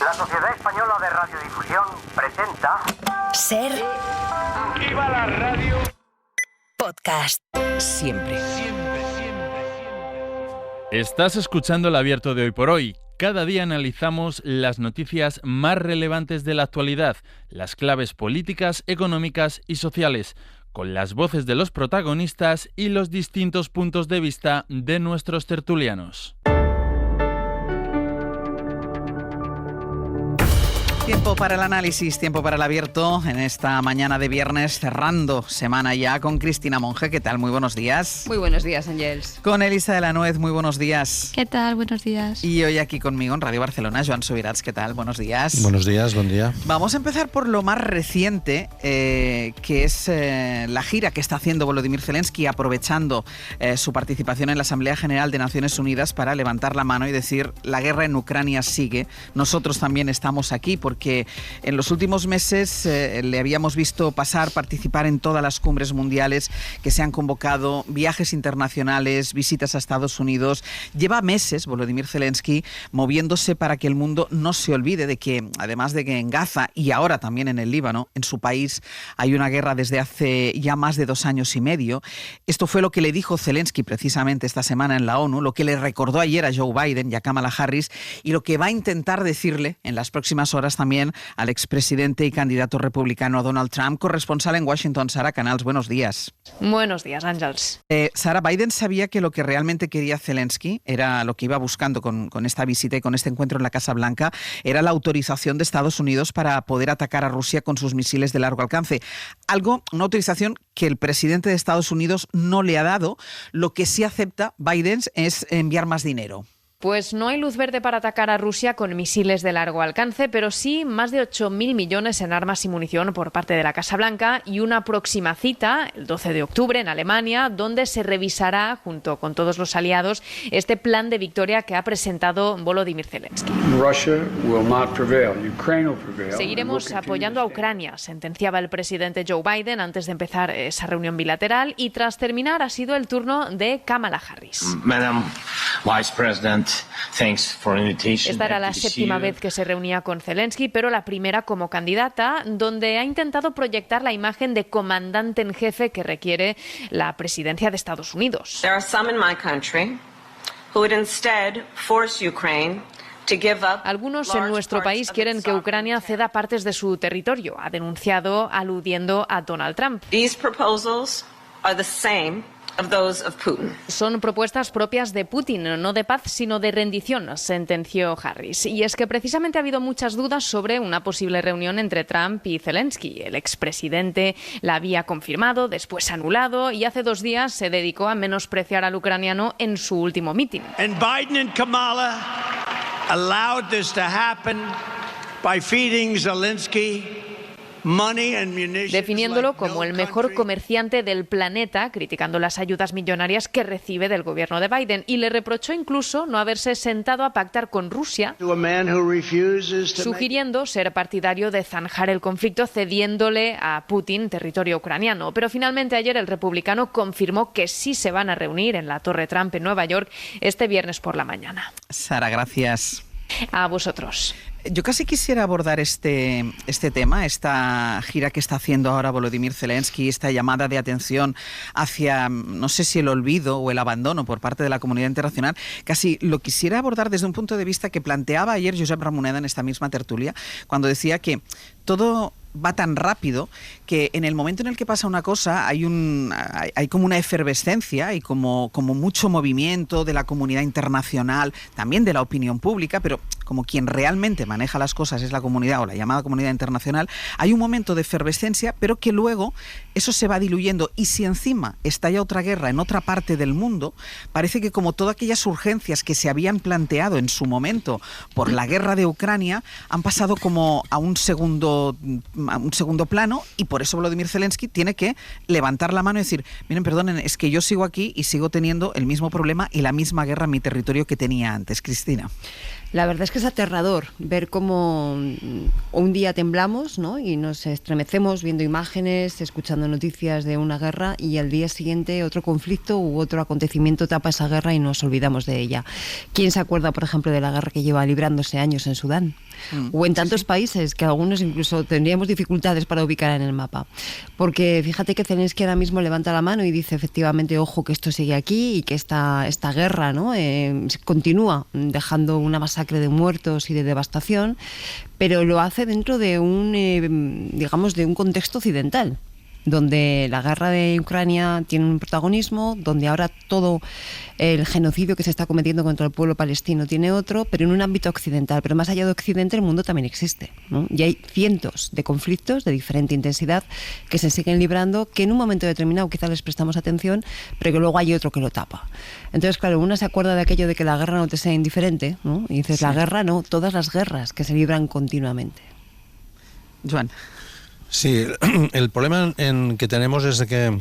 La Sociedad Española de Radiodifusión presenta... Ser... ¡Viva la radio! Podcast. Siempre. Estás escuchando El Abierto de Hoy por Hoy. Cada día analizamos las noticias más relevantes de la actualidad, las claves políticas, económicas y sociales, con las voces de los protagonistas y los distintos puntos de vista de nuestros tertulianos. Tiempo para el análisis, tiempo para el abierto en esta mañana de viernes, cerrando semana ya con Cristina Monge. ¿Qué tal? Muy buenos días. Muy buenos días, Ángels. Con Elisa de la Nuez, muy buenos días. ¿Qué tal? Buenos días. Y hoy aquí conmigo en Radio Barcelona, Joan Subirats. ¿Qué tal? Buenos días. Buenos días, buen día. Vamos a empezar por lo más reciente, que es la gira que está haciendo Volodymyr Zelensky, aprovechando su participación en la Asamblea General de Naciones Unidas para levantar la mano y decir: la guerra en Ucrania sigue, nosotros también estamos aquí, porque en los últimos meses le habíamos visto participar en todas las cumbres mundiales que se han convocado, viajes internacionales, visitas a Estados Unidos. Lleva meses Volodymyr Zelensky moviéndose para que el mundo no se olvide de que, además de que en Gaza y ahora también en el Líbano, en su país, hay una guerra desde hace ya más de 2 años y medio. Esto fue lo que le dijo Zelensky precisamente esta semana en la ONU, lo que le recordó ayer a Joe Biden y a Kamala Harris, y lo que va a intentar decirle en las próximas horas también al expresidente y candidato republicano Donald Trump. Corresponsal en Washington, Sara Canals, buenos días. Buenos días, Ángels. Sara, Biden sabía que lo que realmente quería Zelensky era lo que iba buscando con esta visita y con este encuentro en la Casa Blanca, era la autorización de Estados Unidos para poder atacar a Rusia con sus misiles de largo alcance. Una autorización que el presidente de Estados Unidos no le ha dado. Lo que sí acepta Biden es enviar más dinero. Pues no hay luz verde para atacar a Rusia con misiles de largo alcance, pero sí más de 8.000 millones en armas y munición por parte de la Casa Blanca y una próxima cita, el 12 de octubre, en Alemania, donde se revisará, junto con todos los aliados, este plan de victoria que ha presentado Volodymyr Zelensky. Seguiremos apoyando a Ucrania, sentenciaba el presidente Joe Biden antes de empezar esa reunión bilateral, y tras terminar ha sido el turno de Kamala Harris. Madam Vice President, esta era la 7ª vez que se reunía con Zelensky, pero la primera como candidata, donde ha intentado proyectar la imagen de comandante en jefe que requiere la presidencia de Estados Unidos. Algunos en nuestro país quieren que Ucrania ceda partes de su territorio, ha denunciado, aludiendo a Donald Trump. Son propuestas propias de Putin, no de paz, sino de rendición, sentenció Harris. Y es que precisamente ha habido muchas dudas sobre una posible reunión entre Trump y Zelensky. El expresidente la había confirmado, después anulado, y hace 2 días se dedicó a menospreciar al ucraniano en su último mitin. Biden and Kamala allowed this to happen by feeding Zelensky definiéndolo como el mejor comerciante del planeta, criticando las ayudas millonarias que recibe del gobierno de Biden, y le reprochó incluso no haberse sentado a pactar con Rusia, sugiriendo ser partidario de zanjar el conflicto cediéndole a Putin territorio ucraniano. Pero finalmente ayer el republicano confirmó que sí se van a reunir en la Torre Trump en Nueva York este viernes por la mañana. Sara, gracias. A vosotros. Yo casi quisiera abordar este tema, esta gira que está haciendo ahora Volodymyr Zelensky, esta llamada de atención hacia, no sé si el olvido o el abandono por parte de la comunidad internacional. Casi lo quisiera abordar desde un punto de vista que planteaba ayer Josep Ramoneda en esta misma tertulia, cuando decía que todo va tan rápido que en el momento en el que pasa una cosa hay como una efervescencia y como mucho movimiento de la comunidad internacional, también de la opinión pública, pero como quien realmente maneja las cosas es la comunidad o la llamada comunidad internacional. Hay un momento de efervescencia, pero que luego eso se va diluyendo, y si encima estalla otra guerra en otra parte del mundo, parece que como todas aquellas urgencias que se habían planteado en su momento por la guerra de Ucrania han pasado como a un segundo plano, y por eso Volodymyr Zelensky tiene que levantar la mano y decir: miren, perdonen, es que yo sigo aquí y sigo teniendo el mismo problema y la misma guerra en mi territorio que tenía antes. Cristina. La verdad es que es aterrador ver cómo un día temblamos, ¿no? Y nos estremecemos viendo imágenes, escuchando noticias de una guerra, y al día siguiente otro conflicto u otro acontecimiento tapa esa guerra y nos olvidamos de ella. ¿Quién se acuerda, por ejemplo, de la guerra que lleva librándose años en Sudán? O en tantos países que algunos incluso tendríamos dificultades para ubicar en el mapa. Porque fíjate que Zelensky ahora mismo levanta la mano y dice efectivamente, ojo, que esto sigue aquí y que esta guerra, ¿no? Continúa dejando una masacre de muertos y de devastación, pero lo hace dentro de digamos, de un contexto occidental, donde la guerra de Ucrania tiene un protagonismo, donde ahora todo el genocidio que se está cometiendo contra el pueblo palestino tiene otro, pero en un ámbito occidental. Pero más allá de Occidente, el mundo también existe, ¿no? Y hay cientos de conflictos de diferente intensidad que se siguen librando, que en un momento determinado quizás les prestamos atención, pero que luego hay otro que lo tapa. Entonces, claro, una se acuerda de aquello de que la guerra no te sea indiferente, ¿no? Y dices, sí, la guerra no, todas las guerras que se libran continuamente. Joan. Sí, el problema que tenemos es de que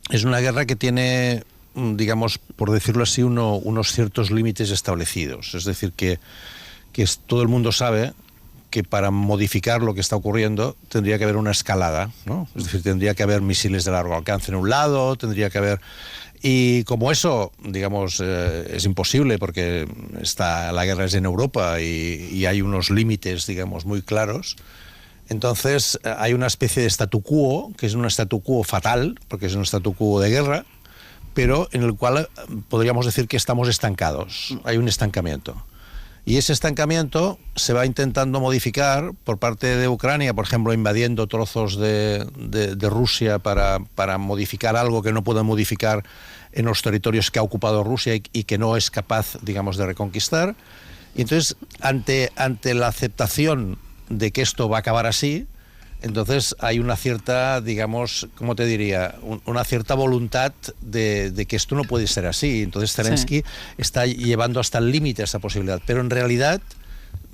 es una guerra que tiene, digamos, por decirlo así, unos ciertos límites establecidos. Es decir, que todo el mundo sabe que para modificar lo que está ocurriendo tendría que haber una escalada, ¿no? Es decir, tendría que haber misiles de largo alcance en un lado, tendría que haber... Y como eso, digamos, es imposible porque la guerra es en Europa y hay unos límites, digamos, muy claros. Entonces hay una especie de statu quo, que es un statu quo fatal, porque es un statu quo de guerra, pero en el cual podríamos decir que estamos estancados, hay un estancamiento. Y ese estancamiento se va intentando modificar por parte de Ucrania, por ejemplo, invadiendo trozos de Rusia para modificar algo que no puede modificar en los territorios que ha ocupado Rusia y que no es capaz, digamos, de reconquistar. Y entonces, ante la aceptación de que esto va a acabar así, entonces hay una cierta, digamos, ¿cómo te diría? Una cierta voluntad de que esto no puede ser así. Entonces Zelensky está llevando hasta el límite esa posibilidad. Pero en realidad,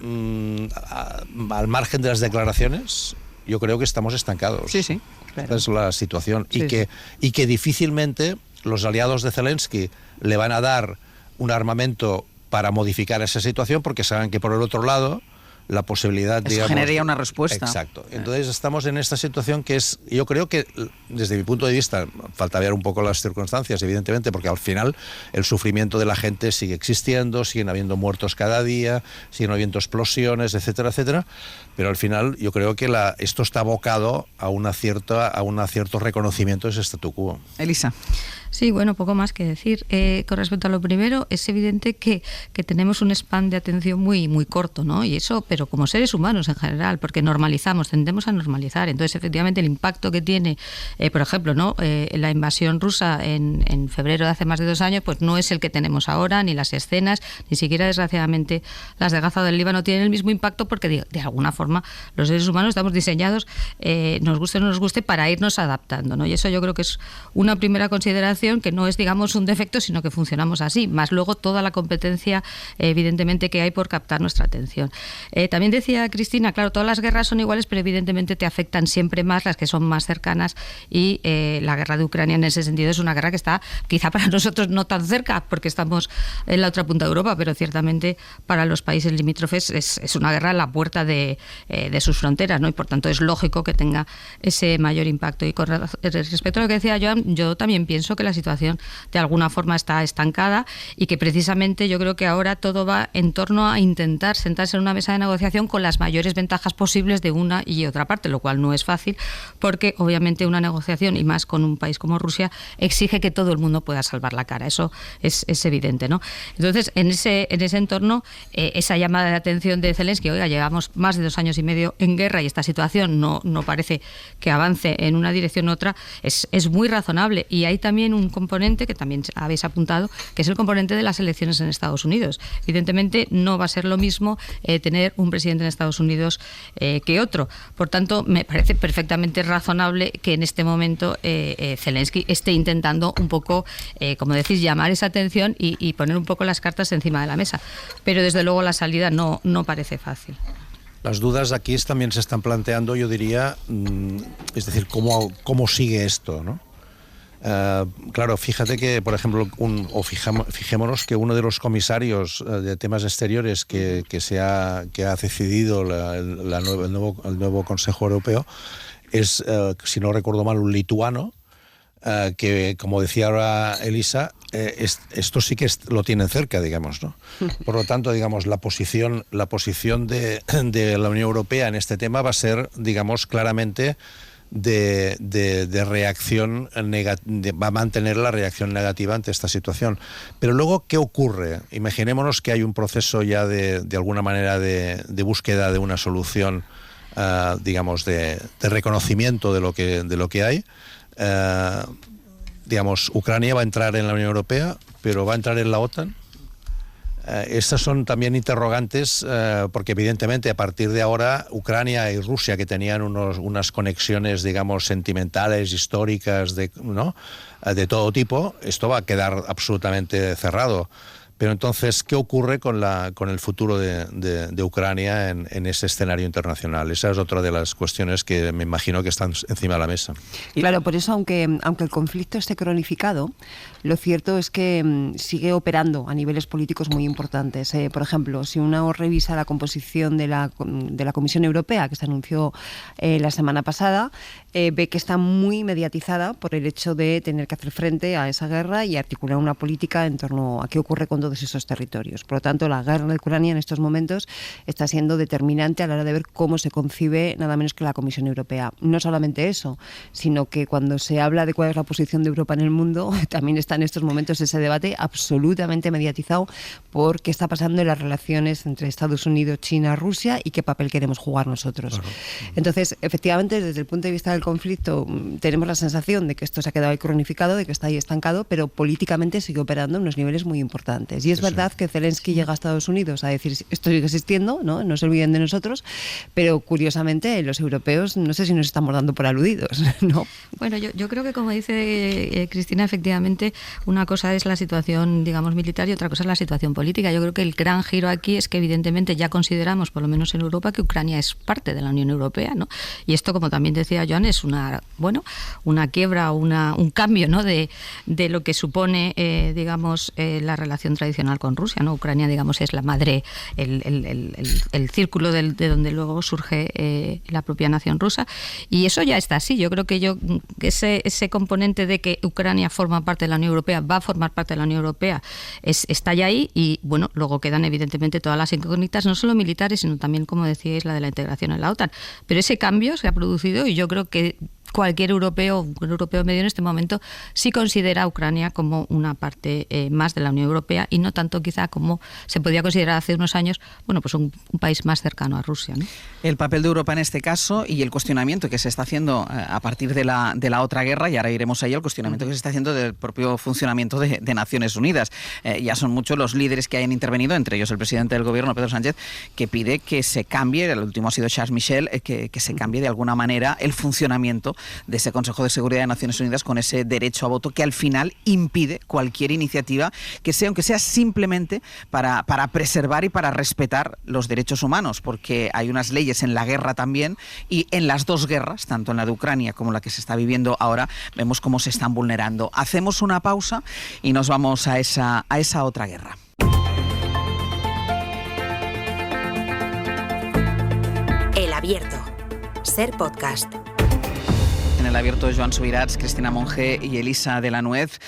al margen de las declaraciones, yo creo que estamos estancados. Sí, sí. Esta Claro. es la situación. Sí, y que difícilmente los aliados de Zelensky le van a dar un armamento para modificar esa situación, porque saben que por el otro lado la posibilidad, eso digamos, generaría una respuesta. Exacto. Entonces estamos en esta situación que es, yo creo que desde mi punto de vista, falta ver un poco las circunstancias, evidentemente, porque al final el sufrimiento de la gente sigue existiendo, siguen habiendo muertos cada día, siguen habiendo explosiones, etcétera, etcétera, pero al final yo creo que esto está abocado a un cierto reconocimiento de ese statu quo. Elisa. Sí, bueno, poco más que decir. Con respecto a lo primero, es evidente que tenemos un span de atención muy, muy corto, ¿no? Y eso, pero como seres humanos en general, porque tendemos a normalizar. Entonces, efectivamente, el impacto que tiene, por ejemplo, ¿no? La invasión rusa en febrero de hace más de 2 años, pues no es el que tenemos ahora, ni las escenas, ni siquiera, desgraciadamente, las de Gaza o del Líbano tienen el mismo impacto, porque de alguna forma los seres humanos estamos diseñados, nos guste o no nos guste, para irnos adaptando, ¿no? Y eso yo creo que es una primera consideración, que no es, digamos, un defecto, sino que funcionamos así, más luego toda la competencia, evidentemente, que hay por captar nuestra atención. También decía Cristina, claro, todas las guerras son iguales, pero evidentemente te afectan siempre más las que son más cercanas, y la guerra de Ucrania en ese sentido es una guerra que está quizá para nosotros no tan cerca, porque estamos en la otra punta de Europa, pero ciertamente para los países limítrofes es una guerra a la puerta de sus fronteras, ¿no? Y por tanto es lógico que tenga ese mayor impacto. Y con respecto a lo que decía Joan, yo también pienso que la situación de alguna forma está estancada, y que precisamente yo creo que ahora todo va en torno a intentar sentarse en una mesa de negociación con las mayores ventajas posibles de una y otra parte, lo cual no es fácil, porque obviamente una negociación, y más con un país como Rusia, exige que todo el mundo pueda salvar la cara. Eso es evidente, ¿no? Entonces, en ese entorno, esa llamada de atención de Zelensky, oiga, llevamos más de 2 años y medio en guerra y esta situación no parece que avance en una dirección u otra, es muy razonable. Y hay también un componente que también habéis apuntado, que es el componente de las elecciones en Estados Unidos. Evidentemente no va a ser lo mismo tener un presidente en Estados Unidos que otro. Por tanto, me parece perfectamente razonable que en este momento Zelensky esté intentando un poco, como decís, llamar esa atención y poner un poco las cartas encima de la mesa. Pero desde luego la salida no parece fácil. Las dudas aquí también se están planteando, yo diría, es decir, cómo sigue esto, ¿no? Claro, fíjate que, por ejemplo, fijémonos que uno de los comisarios de temas exteriores que ha decidido el nuevo Consejo Europeo es, si no recuerdo mal, un lituano, que, como decía ahora Elisa, esto sí que lo tienen cerca, digamos, ¿no? Por lo tanto, digamos, la posición de la Unión Europea en este tema va a ser, digamos, claramente de reacción va a mantener la reacción negativa ante esta situación. Pero luego, ¿qué ocurre? Imaginémonos que hay un proceso ya de alguna manera de búsqueda de una solución, digamos, de reconocimiento de lo que hay. Digamos, Ucrania va a entrar en la Unión Europea, pero va a entrar en la OTAN. Estas son también interrogantes, porque evidentemente a partir de ahora Ucrania y Rusia, que tenían unas conexiones, digamos, sentimentales, históricas, de todo tipo, esto va a quedar absolutamente cerrado. Pero entonces, ¿qué ocurre con el futuro de Ucrania en ese escenario internacional? Esa es otra de las cuestiones que me imagino que están encima de la mesa. Claro, por eso, aunque el conflicto esté cronificado, lo cierto es que sigue operando a niveles políticos muy importantes. Por ejemplo, si uno revisa la composición de la Comisión Europea, que se anunció la semana pasada, ve que está muy mediatizada por el hecho de tener que hacer frente a esa guerra y articular una política en torno a qué ocurre con todos esos territorios. Por lo tanto, la guerra de Ucrania en estos momentos está siendo determinante a la hora de ver cómo se concibe nada menos que la Comisión Europea. No solamente eso, sino que cuando se habla de cuál es la posición de Europa en el mundo, también está en estos momentos ese debate absolutamente mediatizado por qué está pasando en las relaciones entre Estados Unidos, China, Rusia y qué papel queremos jugar nosotros. Claro. Entonces, efectivamente, desde el punto de vista del conflicto, tenemos la sensación de que esto se ha quedado ahí cronificado, de que está ahí estancado, pero políticamente sigue operando en unos niveles muy importantes. Y es verdad que Zelensky llega a Estados Unidos a decir esto sigue existiendo, no se olviden de nosotros, pero curiosamente los europeos no sé si nos estamos dando por aludidos, ¿no? Bueno, yo creo que, como dice Cristina, efectivamente una cosa es la situación, digamos, militar y otra cosa es la situación política. Yo creo que el gran giro aquí es que evidentemente ya consideramos, por lo menos en Europa, que Ucrania es parte de la Unión Europea, ¿no? Y esto, como también decía Joan, es una quiebra, un cambio, ¿no? de lo que supone, digamos, la relación tradicional con Rusia, ¿no? Ucrania, digamos, es la madre, el círculo de donde luego surge la propia nación rusa, y eso ya está así. Yo creo que ese componente de que Ucrania forma parte de la Unión Europea, va a formar parte de la Unión Europea, está ya ahí, y bueno, luego quedan evidentemente todas las incógnitas, no solo militares, sino también, como decíais, la de la integración en la OTAN. Pero ese cambio se ha producido y yo creo que cualquier europeo, un europeo medio en este momento, sí considera a Ucrania como una parte más de la Unión Europea y no tanto quizá como se podía considerar hace unos años, bueno, pues un país más cercano a Rusia, ¿no? El papel de Europa en este caso y el cuestionamiento que se está haciendo a partir de la otra guerra, y ahora iremos ahí, el cuestionamiento que se está haciendo del propio funcionamiento de Naciones Unidas. Ya son muchos los líderes que hayan intervenido, entre ellos el presidente del gobierno, Pedro Sánchez, que pide que se cambie, el último ha sido Charles Michel, que se cambie de alguna manera el funcionamiento de ese Consejo de Seguridad de Naciones Unidas con ese derecho a voto que al final impide cualquier iniciativa que sea, aunque sea simplemente para preservar y para respetar los derechos humanos, porque hay unas leyes en la guerra también, y en las dos guerras, tanto en la de Ucrania como la que se está viviendo ahora, vemos cómo se están vulnerando. Hacemos una pausa y nos vamos a esa otra guerra. El Abierto. Ser podcast. En el Abierto, Joan Subirats, Cristina Monge y Elisa de la Nuez.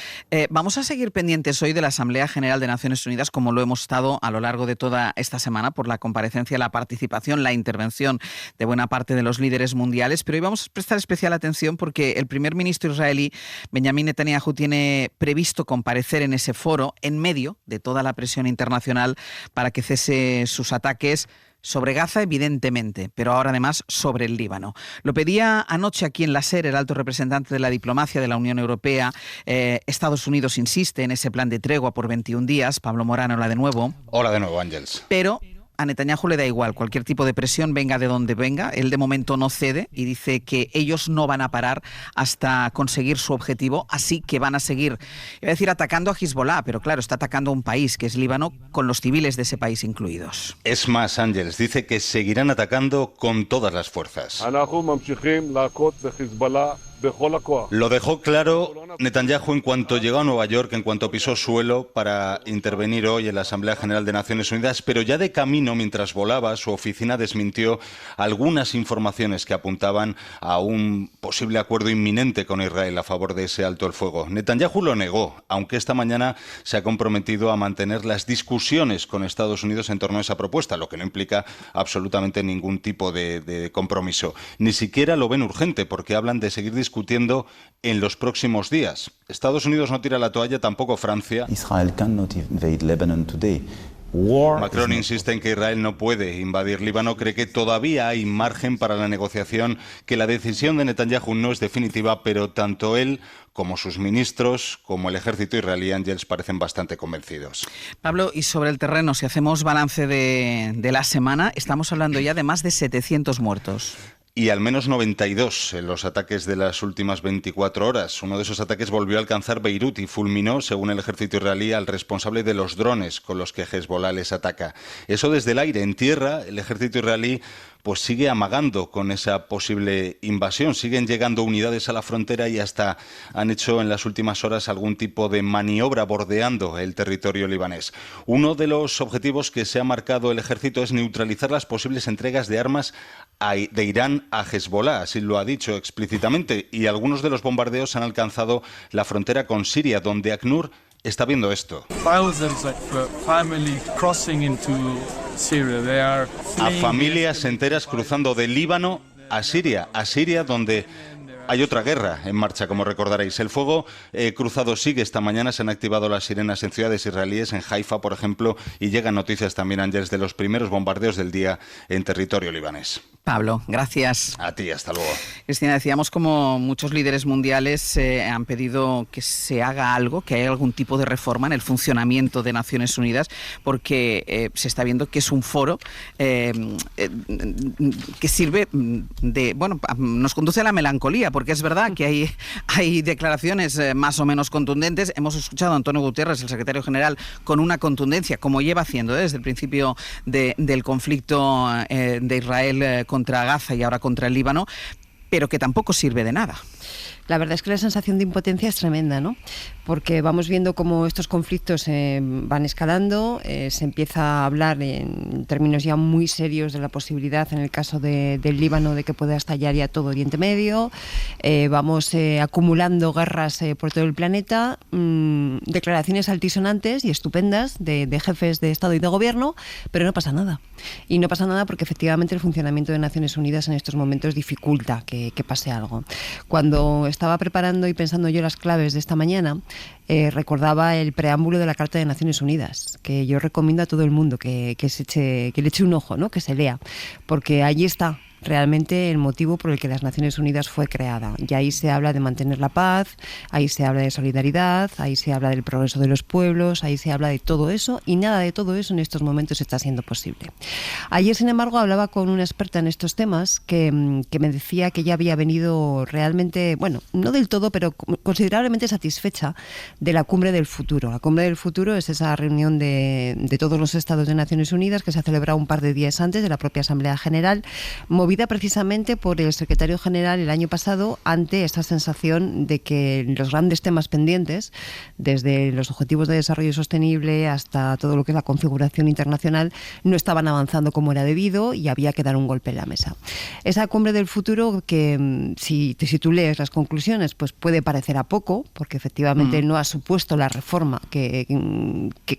Vamos a seguir pendientes hoy de la Asamblea General de Naciones Unidas, como lo hemos estado a lo largo de toda esta semana, por la comparecencia, la participación, la intervención de buena parte de los líderes mundiales. Pero hoy vamos a prestar especial atención porque el primer ministro israelí, Benjamin Netanyahu, tiene previsto comparecer en ese foro en medio de toda la presión internacional para que cese sus ataques sobre Gaza, evidentemente, pero ahora además sobre el Líbano. Lo pedía anoche aquí en la SER el alto representante de la diplomacia de la Unión Europea. Estados Unidos insiste en ese plan de tregua por 21 días. Pablo Morán, hola de nuevo. Hola de nuevo, Ángels. Pero a Netanyahu le da igual cualquier tipo de presión, venga de donde venga. Él de momento no cede y dice que ellos no van a parar hasta conseguir su objetivo, así que van a seguir, iba a decir, atacando a Hezbollah, pero claro, está atacando a un país que es Líbano, con los civiles de ese país incluidos. Es más, Ángels, dice que seguirán atacando con todas las fuerzas. Lo dejó claro Netanyahu en cuanto llegó a Nueva York, en cuanto pisó suelo para intervenir hoy en la Asamblea General de Naciones Unidas, pero ya de camino, mientras volaba, su oficina desmintió algunas informaciones que apuntaban a un posible acuerdo inminente con Israel a favor de ese alto el fuego. Netanyahu lo negó, aunque esta mañana se ha comprometido a mantener las discusiones con Estados Unidos en torno a esa propuesta, lo que no implica absolutamente ningún tipo de compromiso. Ni siquiera lo ven urgente, porque hablan de seguir discutiendo en los próximos días. Estados Unidos no tira la toalla, tampoco Francia. Israel cannot invade Lebanon today. Macron insiste en que Israel no puede invadir Líbano, cree que todavía hay margen para la negociación, que la decisión de Netanyahu no es definitiva, pero tanto él como sus ministros, como el ejército israelí, Ángels, parecen bastante convencidos. Pablo, y sobre el terreno, si hacemos balance de la semana, estamos hablando ya de más de 700 muertos. Y al menos 92 en los ataques de las últimas 24 horas. Uno de esos ataques volvió a alcanzar Beirut y fulminó, según el ejército israelí, al responsable de los drones con los que Hezbollah les ataca. Eso desde el aire. En tierra, el ejército israelí pues sigue amagando con esa posible invasión. Siguen llegando unidades a la frontera y hasta han hecho en las últimas horas algún tipo de maniobra bordeando el territorio libanés. Uno de los objetivos que se ha marcado el ejército es neutralizar las posibles entregas de armas de Irán a Hezbollah, así lo ha dicho explícitamente, y algunos de los bombardeos han alcanzado la frontera con Siria, donde ACNUR está viendo esto. A familias enteras cruzando de Líbano a Siria donde hay otra guerra en marcha, como recordaréis. El fuego cruzado sigue. Esta mañana se han activado las sirenas en ciudades israelíes, en Haifa, por ejemplo, y llegan noticias también, Ángels, de los primeros bombardeos del día en territorio libanés. Pablo, gracias. A ti, hasta luego. Cristina, decíamos como muchos líderes mundiales han pedido que se haga algo, que haya algún tipo de reforma en el funcionamiento de Naciones Unidas, porque se está viendo que es un foro que sirve de, bueno, nos conduce a la melancolía, porque es verdad que hay declaraciones más o menos contundentes. Hemos escuchado a Antonio Guterres, el secretario general, con una contundencia, como lleva haciendo desde el principio del conflicto de Israel contra Gaza y ahora contra el Líbano, pero que tampoco sirve de nada. La verdad es que la sensación de impotencia es tremenda, ¿no? Porque vamos viendo cómo estos conflictos van escalando, se empieza a hablar en términos ya muy serios de la posibilidad, en el caso del Líbano, de que pueda estallar ya todo Oriente Medio, vamos acumulando guerras por todo el planeta, declaraciones altisonantes y estupendas de jefes de Estado y de Gobierno, pero no pasa nada. Y no pasa nada porque efectivamente el funcionamiento de Naciones Unidas en estos momentos dificulta que pase algo. Cuando estaba preparando y pensando yo las claves de esta mañana, recordaba el preámbulo de la Carta de Naciones Unidas, que yo recomiendo a todo el mundo que le eche un ojo, ¿no? Que se lea, porque allí está realmente el motivo por el que las Naciones Unidas fue creada. Y ahí se habla de mantener la paz, ahí se habla de solidaridad, ahí se habla del progreso de los pueblos, ahí se habla de todo eso, y nada de todo eso en estos momentos está siendo posible. Ayer, sin embargo, hablaba con una experta en estos temas que me decía que ella había venido realmente, bueno, no del todo, pero considerablemente satisfecha de la Cumbre del Futuro. La Cumbre del Futuro es esa reunión de todos los estados de Naciones Unidas que se ha celebrado un par de días antes de la propia Asamblea General, movida precisamente por el secretario general el año pasado ante esta sensación de que los grandes temas pendientes, desde los objetivos de desarrollo sostenible hasta todo lo que es la configuración internacional, no estaban avanzando como era debido y había que dar un golpe en la mesa. Esa Cumbre del Futuro que si tú lees las conclusiones pues puede parecer a poco, porque efectivamente no ha supuesto la reforma que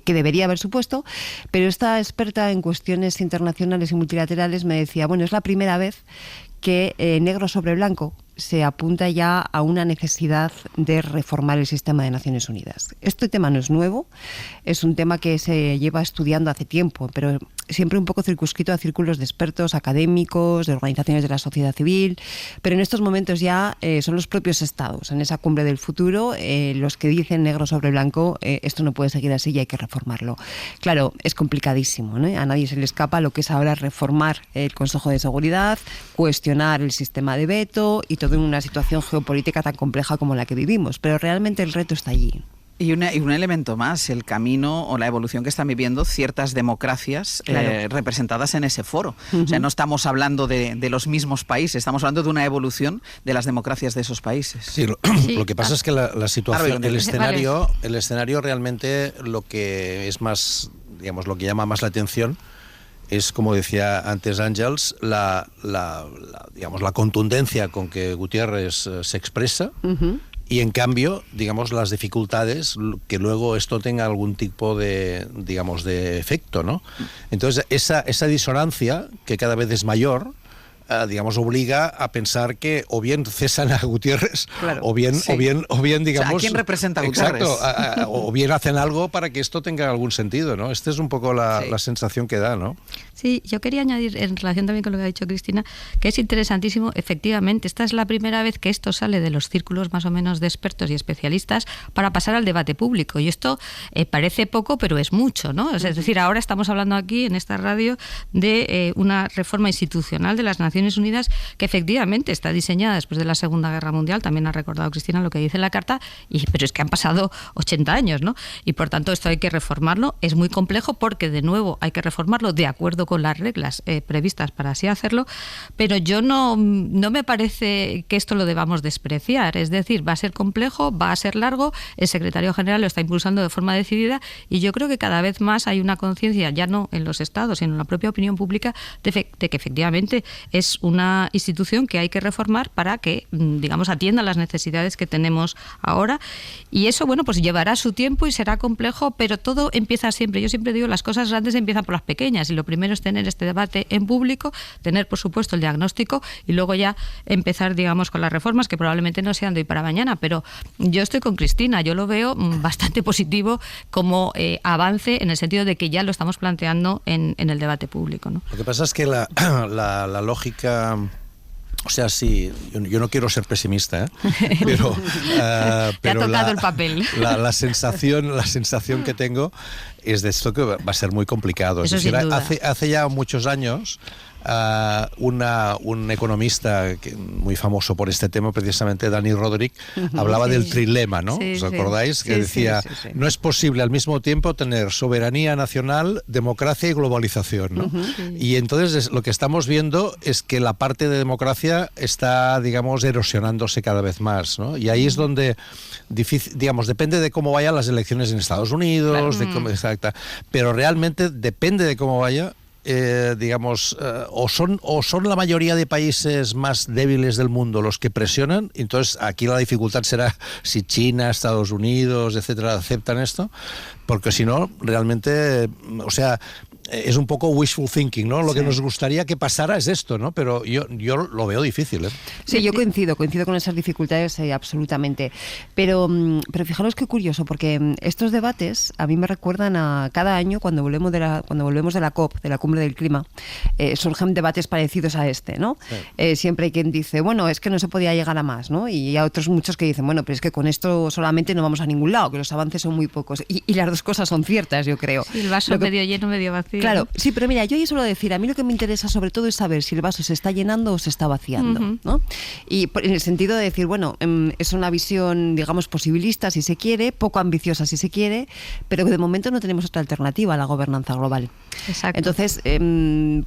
debería haber supuesto, pero esta experta en cuestiones internacionales y multilaterales me decía, bueno, es la primera vez que negro sobre blanco se apunta ya a una necesidad de reformar el sistema de Naciones Unidas. Este tema no es nuevo, es un tema que se lleva estudiando hace tiempo, pero siempre un poco circunscrito a círculos de expertos, académicos, de organizaciones de la sociedad civil, pero en estos momentos ya son los propios estados, en esa Cumbre del Futuro, los que dicen negro sobre blanco, esto no puede seguir así y hay que reformarlo. Claro, es complicadísimo, ¿no? A nadie se le escapa lo que es ahora reformar el Consejo de Seguridad, cuestionar el sistema de veto y todo en una situación geopolítica tan compleja como la que vivimos, pero realmente el reto está allí. Y un elemento más, el camino o la evolución que están viviendo ciertas democracias representadas en ese foro. O sea, no estamos hablando de los mismos países, estamos hablando de una evolución de las democracias de esos países. Sí, lo que pasa es que la situación, el escenario realmente lo que es más, digamos, lo que llama más la atención es, como decía antes Àngels, digamos, la contundencia con que Gutiérrez se expresa. Y en cambio, digamos, las dificultades que luego esto tenga algún tipo de, digamos, de efecto, ¿no? Entonces, esa disonancia, que cada vez es mayor, digamos, obliga a pensar que o bien cesan a Gutiérrez, o bien, digamos... O sea, ¿a quién representa a Gutiérrez? Exacto, o bien hacen algo para que esto tenga algún sentido, ¿no? Esta es un poco la sensación que da, ¿no? Sí, yo quería añadir, en relación también con lo que ha dicho Cristina, que es interesantísimo, efectivamente, esta es la primera vez que esto sale de los círculos más o menos de expertos y especialistas para pasar al debate público. Y esto parece poco, pero es mucho, ¿no? Es decir, ahora estamos hablando aquí, en esta radio, de una reforma institucional de las Naciones Unidas que efectivamente está diseñada después de la Segunda Guerra Mundial, también ha recordado Cristina lo que dice la carta, pero es que han pasado 80 años, ¿no? Y por tanto esto hay que reformarlo, es muy complejo porque de nuevo hay que reformarlo de acuerdo con las reglas previstas para así hacerlo, pero yo no me parece que esto lo debamos despreciar, es decir, va a ser complejo, va a ser largo, el secretario general lo está impulsando de forma decidida y yo creo que cada vez más hay una conciencia, ya no en los estados, sino en la propia opinión pública, de que efectivamente es una institución que hay que reformar para que, digamos, atienda las necesidades que tenemos ahora, y eso, bueno, pues llevará su tiempo y será complejo, pero todo empieza siempre, yo siempre digo, las cosas grandes empiezan por las pequeñas, y lo primero es tener este debate en público, tener, por supuesto, el diagnóstico, y luego ya empezar, digamos, con las reformas, que probablemente no sean de hoy para mañana, pero yo estoy con Cristina, yo lo veo bastante positivo como avance, en el sentido de que ya lo estamos planteando en el debate público, ¿no? Lo que pasa es que la lógica... O sea, sí, yo no quiero ser pesimista, pero te ha tocado el papel. La sensación que tengo es de esto que va a ser muy complicado. Eso, es decir, sin duda. hace ya muchos años un economista muy famoso por este tema, precisamente Dani Rodrik, hablaba del trilema, ¿no? ¿Os acordáis? Que decía, no es posible al mismo tiempo tener soberanía nacional, democracia y globalización, ¿no? Y entonces lo que estamos viendo es que la parte de democracia está, digamos, erosionándose cada vez más, ¿no? Y ahí es donde, digamos, depende de cómo vayan las elecciones en Estados Unidos, de cómo, exacta, pero realmente depende de cómo vaya. Digamos, o son la mayoría de países más débiles del mundo los que presionan, entonces aquí la dificultad será si China, Estados Unidos, etcétera, aceptan esto, porque si no, realmente, o sea, es un poco wishful thinking, ¿no? Lo que nos gustaría que pasara es esto, ¿no? Pero yo lo veo difícil, ¿eh? Sí, yo coincido con esas dificultades absolutamente. Pero fijaros qué curioso, porque estos debates a mí me recuerdan a cada año cuando volvemos de la COP, de la Cumbre del Clima, surgen debates parecidos a este, ¿no? Sí. Siempre hay quien dice, bueno, es que no se podía llegar a más, ¿no? Y hay otros muchos que dicen, bueno, pero es que con esto solamente no vamos a ningún lado, que los avances son muy pocos. Y las dos cosas son ciertas, yo creo. Sí, el vaso medio lleno, medio vacío. Claro, sí, pero mira, yo ya suelo decir, a mí lo que me interesa sobre todo es saber si el vaso se está llenando o se está vaciando, ¿no? Y en el sentido de decir, bueno, es una visión, digamos, posibilista si se quiere, poco ambiciosa si se quiere, pero que de momento no tenemos otra alternativa a la gobernanza global. Exacto. Entonces,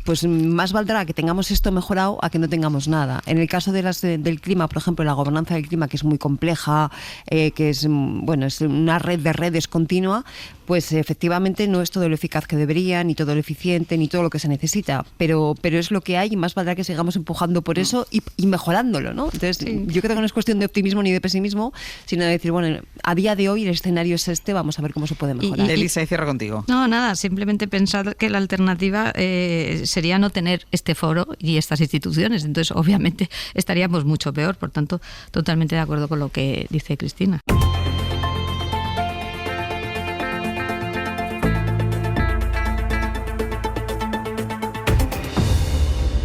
pues más valdrá que tengamos esto mejorado a que no tengamos nada. En el caso de del clima, por ejemplo, la gobernanza del clima, que es muy compleja, que es, bueno, es una red de redes continua, pues efectivamente no es todo lo eficaz que debería, ni todo lo eficiente, ni todo lo que se necesita, pero es lo que hay y más valdrá que sigamos empujando por eso y mejorándolo, ¿no? Entonces, yo creo que no es cuestión de optimismo ni de pesimismo, sino de decir, bueno, a día de hoy el escenario es este, vamos a ver cómo se puede mejorar. Elisa, y cierro contigo. No, nada, simplemente pensar que la alternativa sería no tener este foro y estas instituciones, entonces obviamente estaríamos mucho peor, por tanto, totalmente de acuerdo con lo que dice Cristina.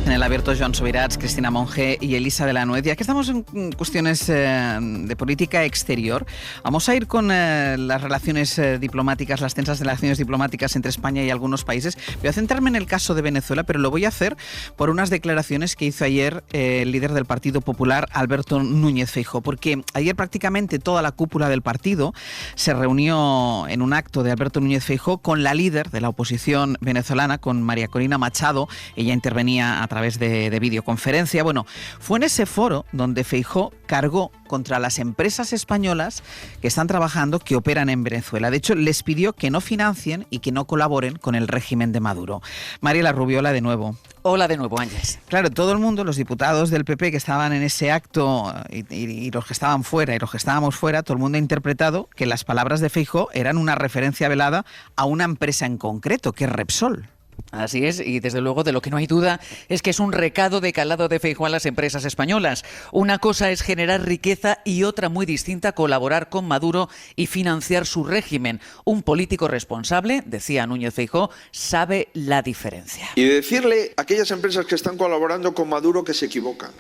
En el abierto, Joan Subirats, Cristina Monge y Elisa de la Nuez. Ya que estamos en cuestiones de política exterior, vamos a ir con las relaciones diplomáticas, las tensas relaciones diplomáticas entre España y algunos países. Voy a centrarme en el caso de Venezuela, pero lo voy a hacer por unas declaraciones que hizo ayer el líder del Partido Popular, Alberto Núñez Feijóo, porque ayer prácticamente toda la cúpula del partido se reunió en un acto de Alberto Núñez Feijóo con la líder de la oposición venezolana, con María Corina Machado. Ella intervenía a través de videoconferencia. Bueno, fue en ese foro donde Feijóo cargó contra las empresas españolas que están trabajando, que operan en Venezuela. De hecho, les pidió que no financien y que no colaboren con el régimen de Maduro. Mariela Rubiola, de nuevo. Hola de nuevo, Ángeles. Claro, todo el mundo, los diputados del PP que estaban en ese acto y los que estaban fuera y los que estábamos fuera, todo el mundo ha interpretado que las palabras de Feijóo eran una referencia velada a una empresa en concreto, que es Repsol. Así es, y desde luego de lo que no hay duda es que es un recado de calado de Feijóo a las empresas españolas. Una cosa es generar riqueza y otra muy distinta, colaborar con Maduro y financiar su régimen. Un político responsable, decía Núñez Feijóo, sabe la diferencia. Y decirle a aquellas empresas que están colaborando con Maduro que se equivocan.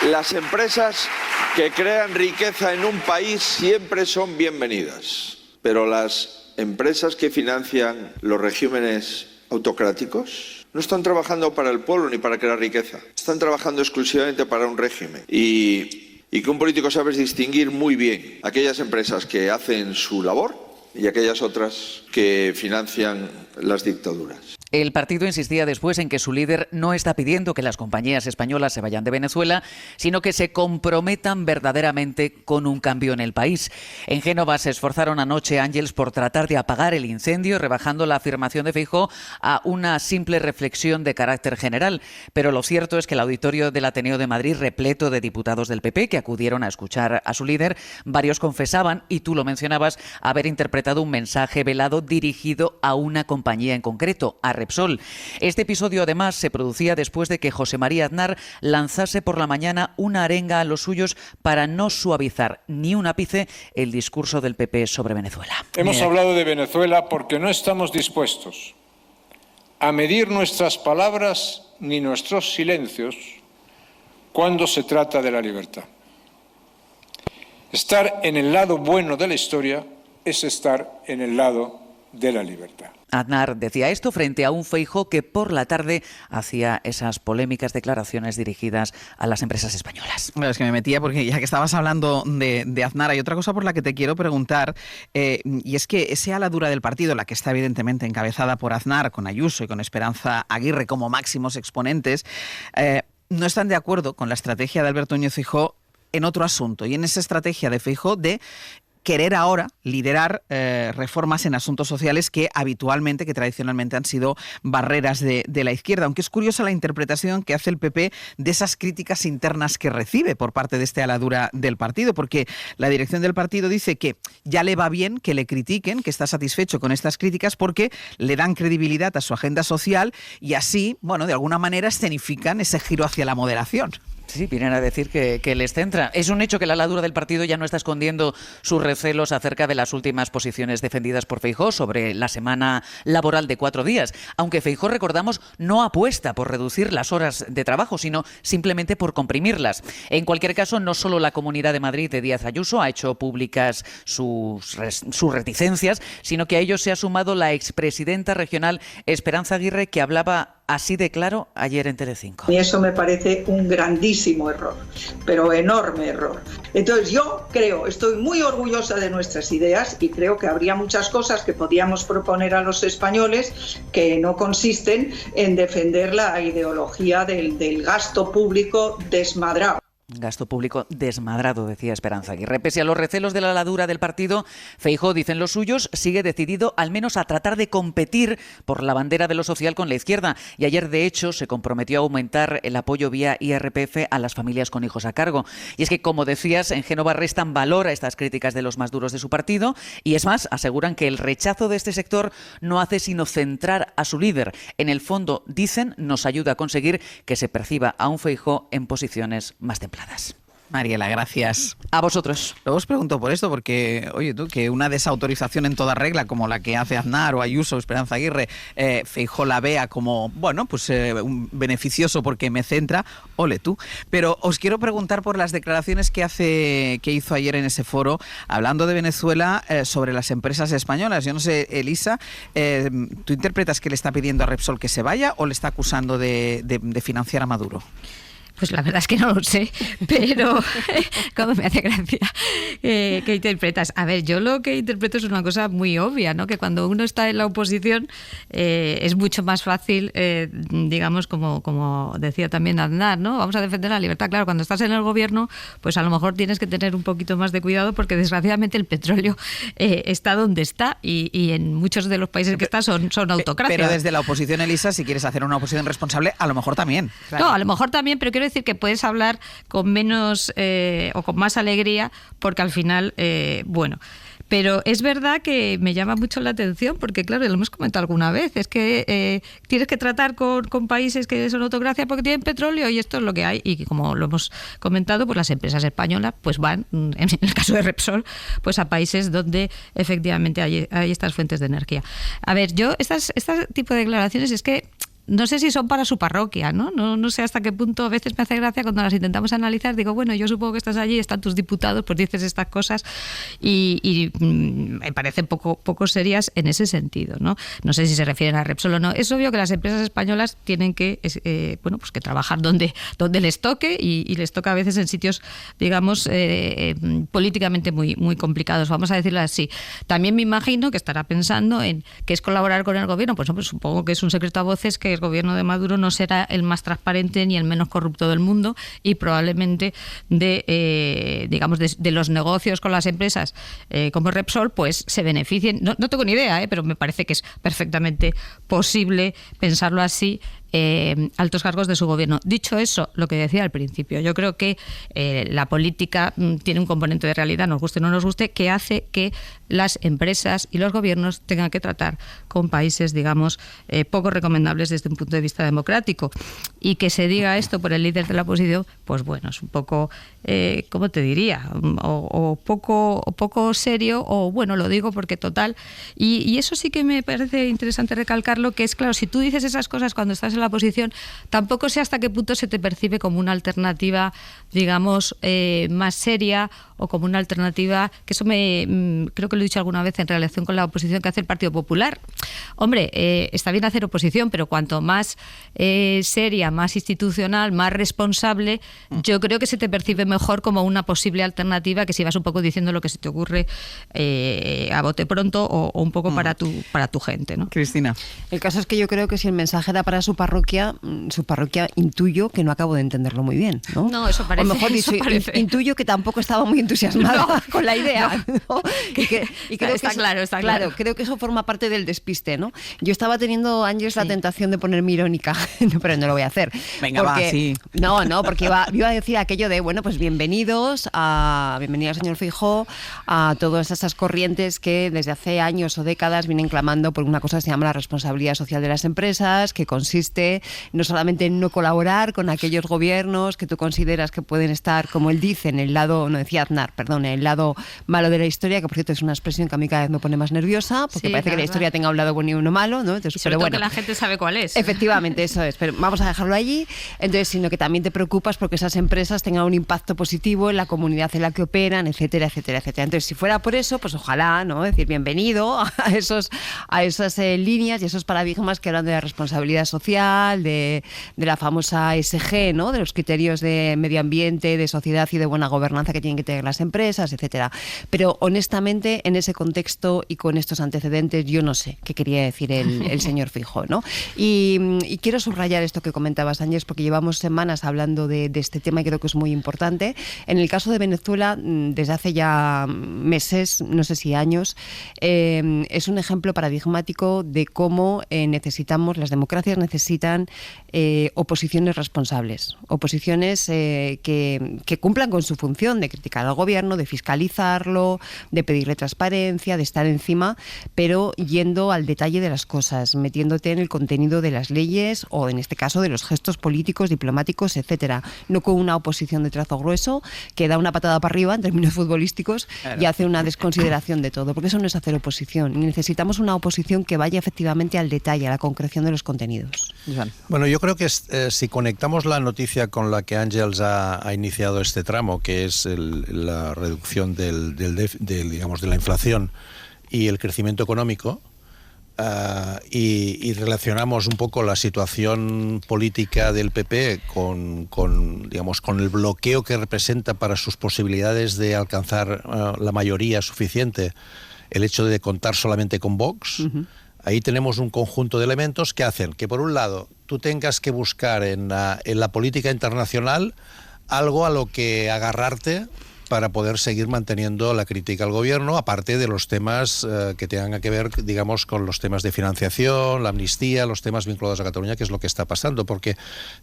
Las empresas que crean riqueza en un país siempre son bienvenidas, pero las empresas que financian los regímenes autocráticos no están trabajando para el pueblo ni para crear riqueza, están trabajando exclusivamente para un régimen. Y que un político sabe distinguir muy bien aquellas empresas que hacen su labor y aquellas otras que financian las dictaduras. El partido insistía después en que su líder no está pidiendo que las compañías españolas se vayan de Venezuela, sino que se comprometan verdaderamente con un cambio en el país. En Génova se esforzaron anoche, Ángeles, por tratar de apagar el incendio, rebajando la afirmación de Feijóo a una simple reflexión de carácter general. Pero lo cierto es que el auditorio del Ateneo de Madrid, repleto de diputados del PP que acudieron a escuchar a su líder, varios confesaban, y tú lo mencionabas, haber interpretado un mensaje velado dirigido a una compañía en concreto, a Repsol. Este episodio además se producía después de que José María Aznar lanzase por la mañana una arenga a los suyos para no suavizar ni un ápice el discurso del PP sobre Venezuela. Hemos hablado de Venezuela porque no estamos dispuestos a medir nuestras palabras ni nuestros silencios cuando se trata de la libertad. Estar en el lado bueno de la historia es estar en el lado de la libertad. Aznar decía esto frente a un Feijóo que por la tarde hacía esas polémicas declaraciones dirigidas a las empresas españolas. Bueno, es que me metía porque ya que estabas hablando de Aznar, hay otra cosa por la que te quiero preguntar, y es que ese ala dura del partido, la que está evidentemente encabezada por Aznar, con Ayuso y con Esperanza Aguirre como máximos exponentes, no están de acuerdo con la estrategia de Alberto Núñez Feijóo en otro asunto, y en esa estrategia de Feijóo de querer ahora liderar reformas en asuntos sociales que habitualmente, que tradicionalmente han sido barreras de la izquierda. Aunque es curiosa la interpretación que hace el PP de esas críticas internas que recibe por parte de este ala dura del partido, porque la dirección del partido dice que ya le va bien que le critiquen, que está satisfecho con estas críticas porque le dan credibilidad a su agenda social y así, bueno, de alguna manera escenifican ese giro hacia la moderación. Sí, vienen a decir que les centra. Es un hecho que la ala dura del partido ya no está escondiendo sus recelos acerca de las últimas posiciones defendidas por Feijóo sobre la semana laboral de 4 días. Aunque Feijóo, recordamos, no apuesta por reducir las horas de trabajo, sino simplemente por comprimirlas. En cualquier caso, no solo la Comunidad de Madrid de Díaz Ayuso ha hecho públicas sus reticencias, sino que a ellos se ha sumado la expresidenta regional Esperanza Aguirre, que hablaba así de claro ayer en Telecinco. Y eso me parece un grandísimo error, pero enorme error. Entonces yo estoy muy orgullosa de nuestras ideas y creo que habría muchas cosas que podíamos proponer a los españoles que no consisten en defender la ideología del gasto público desmadrado. Gasto público desmadrado, decía Esperanza Aguirre. Pese a los recelos de la ala dura del partido, Feijóo, dicen los suyos, sigue decidido al menos a tratar de competir por la bandera de lo social con la izquierda. Y ayer, de hecho, se comprometió a aumentar el apoyo vía IRPF a las familias con hijos a cargo. Y es que, como decías, en Génova restan valor a estas críticas de los más duros de su partido. Y es más, aseguran que el rechazo de este sector no hace sino centrar a su líder. En el fondo, dicen, nos ayuda a conseguir que se perciba a un Feijóo en posiciones más templadas. Mariela, gracias. A vosotros. Luego os pregunto por esto, porque, oye tú, que una desautorización en toda regla, como la que hace Aznar o Ayuso o Esperanza Aguirre, Feijóo la vea como, bueno, pues un beneficioso porque me centra, ole tú. Pero os quiero preguntar por las declaraciones que hizo ayer en ese foro, hablando de Venezuela, sobre las empresas españolas. Yo no sé, Elisa, ¿tú interpretas que le está pidiendo a Repsol que se vaya o le está acusando de financiar a Maduro? Pues la verdad es que no lo sé, pero como me hace gracia que interpretas. A ver, yo lo que interpreto es una cosa muy obvia, ¿no? Que cuando uno está en la oposición es mucho más fácil, digamos, como decía también Aznar, ¿no? Vamos a defender la libertad. Claro, cuando estás en el gobierno, pues a lo mejor tienes que tener un poquito más de cuidado porque desgraciadamente el petróleo está donde está y en muchos de los países que está son autocracias. Pero desde la oposición, Elisa, si quieres hacer una oposición responsable, a lo mejor también. Claro. No, a lo mejor también, pero quiero decir que puedes hablar con menos o con más alegría porque al final, bueno... Pero es verdad que me llama mucho la atención porque, claro, lo hemos comentado alguna vez, es que tienes que tratar con países que son autocracia porque tienen petróleo y esto es lo que hay. Y como lo hemos comentado, pues las empresas españolas pues van, en el caso de Repsol, pues a países donde efectivamente hay estas fuentes de energía. A ver, yo este tipo de declaraciones es que no sé si son para su parroquia, ¿no? No sé hasta qué punto. A veces me hace gracia cuando las intentamos analizar. Digo, bueno, yo supongo que estás allí, están tus diputados, pues dices estas cosas y me parecen poco serias en ese sentido, ¿no? No sé si se refieren a Repsol o no. Es obvio que las empresas españolas tienen que, pues que trabajar donde les toque y les toca a veces en sitios, digamos, políticamente muy complicados, vamos a decirlo así. También me imagino que estará pensando en qué es colaborar con el gobierno. Pues supongo que es un secreto a voces que el gobierno de Maduro no será el más transparente ni el menos corrupto del mundo y probablemente de los negocios con las empresas como Repsol pues se beneficien. No tengo ni idea, pero me parece que es perfectamente posible pensarlo así. Altos cargos de su gobierno. Dicho eso, lo que decía al principio, yo creo que la política tiene un componente de realidad, nos guste o no nos guste, que hace que las empresas y los gobiernos tengan que tratar con países, digamos, poco recomendables desde un punto de vista democrático. Y que se diga esto por el líder de la oposición, pues bueno, es un poco, ¿cómo te diría? O poco serio, o bueno, lo digo porque total. Y eso sí que me parece interesante recalcarlo, que es claro, si tú dices esas cosas cuando estás en la oposición, tampoco sé hasta qué punto se te percibe como una alternativa, digamos, más seria o como una alternativa, que eso creo que lo he dicho alguna vez en relación con la oposición que hace el Partido Popular. Hombre, está bien hacer oposición, pero cuanto más seria, más institucional, más responsable, yo creo que se te percibe mejor como una posible alternativa que si vas un poco diciendo lo que se te ocurre a bote pronto o un poco para tu gente, ¿no? Cristina. El caso es que yo creo que si el mensaje era para su parroquia intuyo que no acabo de entenderlo muy bien, ¿no? No, eso parece. O mejor dicho, intuyo que tampoco estaba muy entusiasmada con la idea, ¿no? Y creo está que claro. Creo que eso forma parte del despiste, ¿no? Yo estaba teniendo, Ángeles, la tentación de ponerme irónica, pero no lo voy a hacer. Venga, va, sí. No, porque iba a decir aquello de, bueno, pues bienvenidos señor Feijóo, a todas esas corrientes que desde hace años o décadas vienen clamando por una cosa que se llama la responsabilidad social de las empresas, que consiste no solamente en no colaborar con aquellos gobiernos que tú consideras que pueden estar, como él dice, en el lado, no decía Aznar, perdón, en el lado malo de la historia, que por cierto es una expresión que a mí cada vez me pone más nerviosa, porque parece que la historia tenga un lado bueno y uno malo, ¿no? Entonces, sobre todo que la gente sabe cuál es. Efectivamente, eso es, pero vamos a dejarlo allí. Entonces, sino que también te preocupas porque esas empresas tengan un impacto positivo en la comunidad en la que operan, etcétera, etcétera, etcétera. Entonces, si fuera por eso, pues ojalá, ¿no? Es decir, bienvenido a esas líneas y esos paradigmas que hablan de la responsabilidad social, de la famosa ESG, ¿no? De los criterios de medio ambiente, de sociedad y de buena gobernanza que tienen que tener las empresas, etcétera. Pero honestamente, en ese contexto y con estos antecedentes, yo no sé qué quería decir el señor Feijóo, ¿no? Y quiero subrayar esto que comentabas, Ángeles, porque llevamos semanas hablando de este tema y creo que es muy importante. En el caso de Venezuela, desde hace ya meses, no sé si años, es un ejemplo paradigmático de cómo las democracias necesitan oposiciones responsables, oposiciones que cumplan con su función de criticar al gobierno, de fiscalizarlo, de pedirle transparencia, de estar encima, pero yendo al detalle de las cosas, metiéndote en el contenido de las leyes o, en este caso, de los gestos políticos, diplomáticos, etcétera. No con una oposición de trazo grueso que da una patada para arriba en términos futbolísticos y hace una desconsideración de todo, porque eso no es hacer oposición. Necesitamos una oposición que vaya efectivamente al detalle, a la concreción de los contenidos. Bueno, yo creo que si conectamos la noticia con la que Ángels ha iniciado este tramo, que es la reducción digamos, de la inflación y el crecimiento económico, y relacionamos un poco la situación política del PP digamos, con el bloqueo que representa para sus posibilidades de alcanzar la mayoría suficiente el hecho de contar solamente con Vox. Ahí tenemos un conjunto de elementos que hacen que, por un lado, tú tengas que buscar en la política internacional algo a lo que agarrarte para poder seguir manteniendo la crítica al gobierno, aparte de los temas que tengan que ver, digamos, con los temas de financiación, la amnistía, los temas vinculados a Cataluña, que es lo que está pasando, porque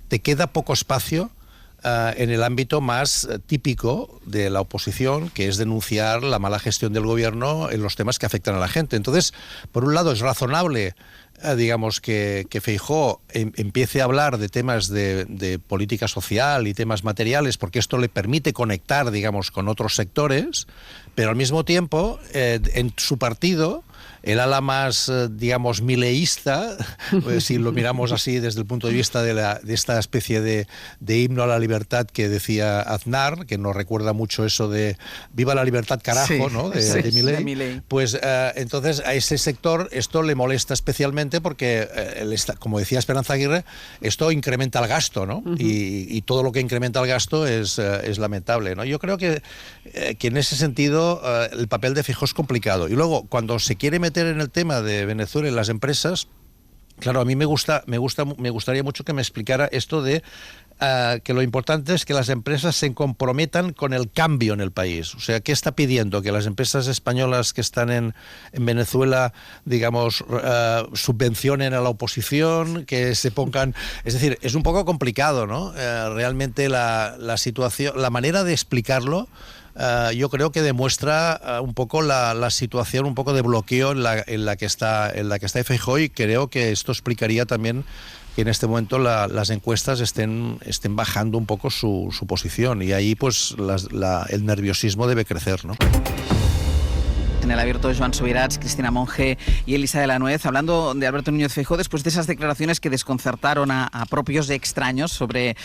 te queda poco espacio en el ámbito más típico de la oposición, que es denunciar la mala gestión del gobierno en los temas que afectan a la gente. Entonces, por un lado, es razonable digamos, que Feijóo empiece a hablar de temas de política social y temas materiales, porque esto le permite conectar, digamos, con otros sectores, pero al mismo tiempo, en su partido, el ala más, digamos, mileísta, pues, si lo miramos así desde el punto de vista de esta especie de himno a la libertad que decía Aznar, que nos recuerda mucho eso de viva la libertad carajo, sí, ¿no? de Milei. Pues entonces a ese sector esto le molesta especialmente porque, como decía Esperanza Aguirre, esto incrementa el gasto, ¿no? Y todo lo que incrementa el gasto es lamentable, ¿no? Yo creo que en ese sentido el papel de Feijóo es complicado. Y luego, cuando se quiere meter en el tema de Venezuela y las empresas, claro, a mí me gustaría mucho que me explicara esto de que lo importante es que las empresas se comprometan con el cambio en el país. O sea, ¿qué está pidiendo? Que las empresas españolas que están en Venezuela, digamos, subvencionen a la oposición, que se pongan... Es decir, es un poco complicado, ¿no? Realmente la situación, la manera de explicarlo, yo creo que demuestra un poco la situación, un poco de bloqueo en la que está Feijóo, y creo que esto explicaría también que en este momento las encuestas estén bajando un poco su posición, y ahí pues el nerviosismo debe crecer, ¿no? En el abierto, Joan Subirats, Cristina Monge y Elisa de la Nuez, hablando de Alberto Núñez Feijóo después de esas declaraciones que desconcertaron a propios y extraños sobre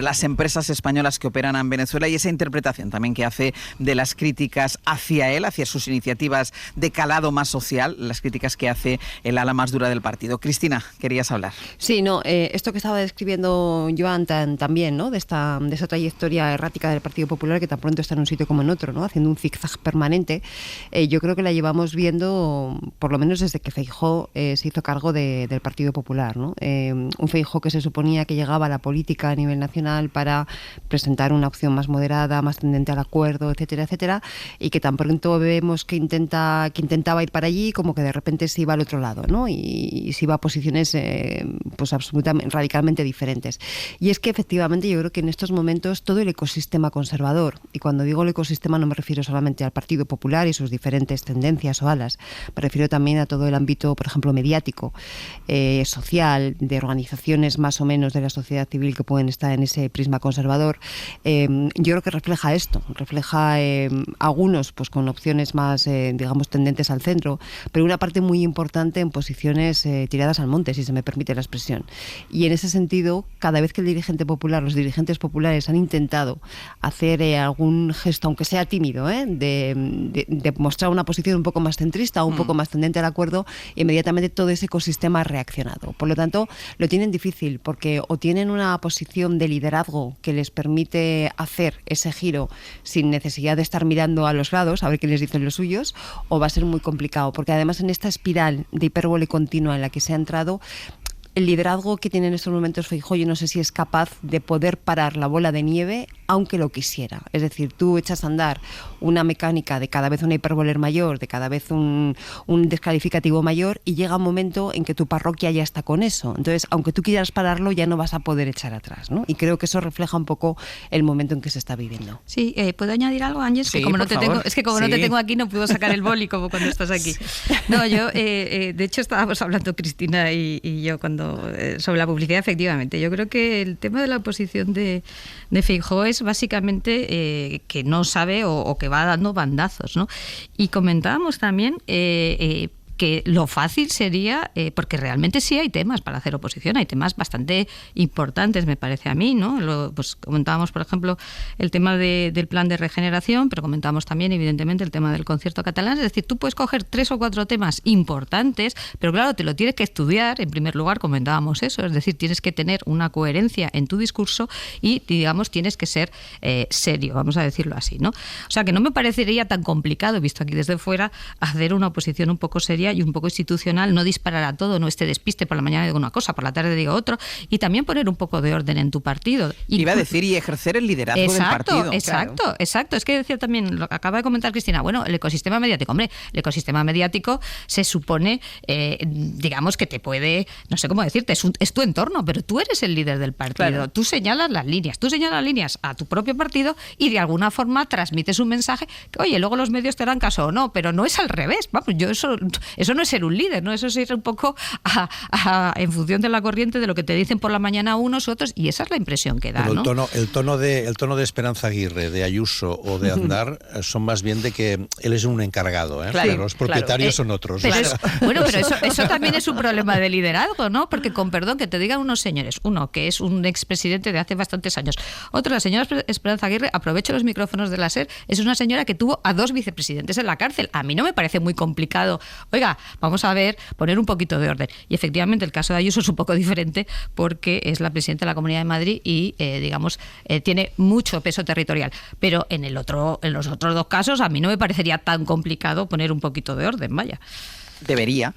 las empresas españolas que operan en Venezuela, y esa interpretación también que hace de las críticas hacia él, hacia sus iniciativas de calado más social, las críticas que hace el ala más dura del partido. Cristina, querías hablar. Sí, no, esto que estaba describiendo Joan también, ¿no? de esa trayectoria errática del Partido Popular, que tan pronto está en un sitio como en otro, ¿no? Haciendo un zigzag permanente. Yo creo que la llevamos viendo por lo menos desde que Feijóo se hizo cargo del Partido Popular, ¿no? Un Feijóo que se suponía que llegaba a la política a nivel nacional para presentar una opción más moderada, más tendente al acuerdo, etcétera, etcétera, y que tan pronto vemos que intentaba ir para allí, como que de repente se iba al otro lado, ¿no? Y se iba a posiciones pues absolutamente, radicalmente diferentes. Y es que efectivamente yo creo que en estos momentos todo el ecosistema conservador, y cuando digo el ecosistema no me refiero solamente al Partido Popular y sus diferentes tendencias o alas, me refiero también a todo el ámbito, por ejemplo, mediático, social, de organizaciones más o menos de la sociedad civil que pueden estar en ese prisma conservador. Yo creo que refleja esto, refleja algunos pues con opciones más, digamos, tendentes al centro, pero una parte muy importante en posiciones tiradas al monte, si se me permite la expresión. Y en ese sentido, cada vez que el dirigente popular, los dirigentes populares han intentado hacer algún gesto, aunque sea tímido, de mostrar una posición un poco más centrista o un poco más tendente al acuerdo, inmediatamente todo ese ecosistema ha reaccionado. Por lo tanto, lo tienen difícil, porque o tienen una posición de liderazgo que les permite hacer ese giro sin necesidad de estar mirando a los lados a ver qué les dicen los suyos, o va a ser muy complicado, porque además en esta espiral de hipérbole continua en la que se ha entrado, el liderazgo que tiene en estos momentos Feijóo, yo no sé si es capaz de poder parar la bola de nieve aunque lo quisiera. Es decir, tú echas a andar una mecánica de cada vez una hipérboles mayor, de cada vez un descalificativo mayor, y llega un momento en que tu parroquia ya está con eso. Entonces, aunque tú quieras pararlo, ya no vas a poder echar atrás, ¿no? Y creo que eso refleja un poco el momento en que se está viviendo. Sí, ¿puedo añadir algo, Ángel? Sí, que como no por te favor. tengo, no te tengo aquí, no puedo sacar el boli como cuando estás aquí. No, yo, de hecho, estábamos hablando Cristina y yo sobre la publicidad, efectivamente. Yo creo que el tema de la oposición de Feijóo es básicamente que no sabe o que va dando bandazos, ¿no? Y comentábamos también que lo fácil sería, porque realmente sí hay temas para hacer oposición, hay temas bastante importantes, me parece a mí, ¿no? Pues comentábamos, por ejemplo, el tema del plan de regeneración, pero comentábamos también, evidentemente, el tema del concierto catalán. Es decir, tú puedes coger 3 o 4 temas importantes, pero claro, te lo tienes que estudiar, en primer lugar, comentábamos eso, es decir, tienes que tener una coherencia en tu discurso y, digamos, tienes que ser serio, vamos a decirlo así, ¿no? O sea, que no me parecería tan complicado, visto aquí desde fuera, hacer una oposición un poco seria y un poco institucional, no disparar a todo, no este despiste, por la mañana digo una cosa, por la tarde digo otro, y también poner un poco de orden en tu partido. Iba a decir, y ejercer el liderazgo del partido. Exacto. Es que decía también, lo que acaba de comentar Cristina, bueno, el ecosistema mediático, hombre, el ecosistema mediático se supone, digamos, que te puede, no sé cómo decirte, es tu entorno, pero tú eres el líder del partido, claro. Tú señalas las líneas a tu propio partido y de alguna forma transmites un mensaje que, oye, luego los medios te dan caso o no, pero no es al revés, vamos, eso no es ser un líder, ¿no? Eso es ir un poco en función de la corriente de lo que te dicen por la mañana unos u otros, y esa es la impresión que da, pero ¿no? El tono de Esperanza Aguirre, de Ayuso o de Aznar son más bien de que él es un encargado, ¿eh? Claro, pero los propietarios son otros. Pero eso también es un problema de liderazgo, ¿no? Porque, con perdón, que te digan unos señores, uno que es un expresidente de hace bastantes años, otro, la señora Esperanza Aguirre, aprovecho los micrófonos de la SER, es una señora que tuvo a 2 vicepresidentes en la cárcel. A mí no me parece muy complicado. Oiga, vamos a ver, poner un poquito de orden. Y efectivamente el caso de Ayuso es un poco diferente porque es la presidenta de la Comunidad de Madrid y, digamos, tiene mucho peso territorial. Pero en los otros 2 casos a mí no me parecería tan complicado poner un poquito de orden, vaya. Debería.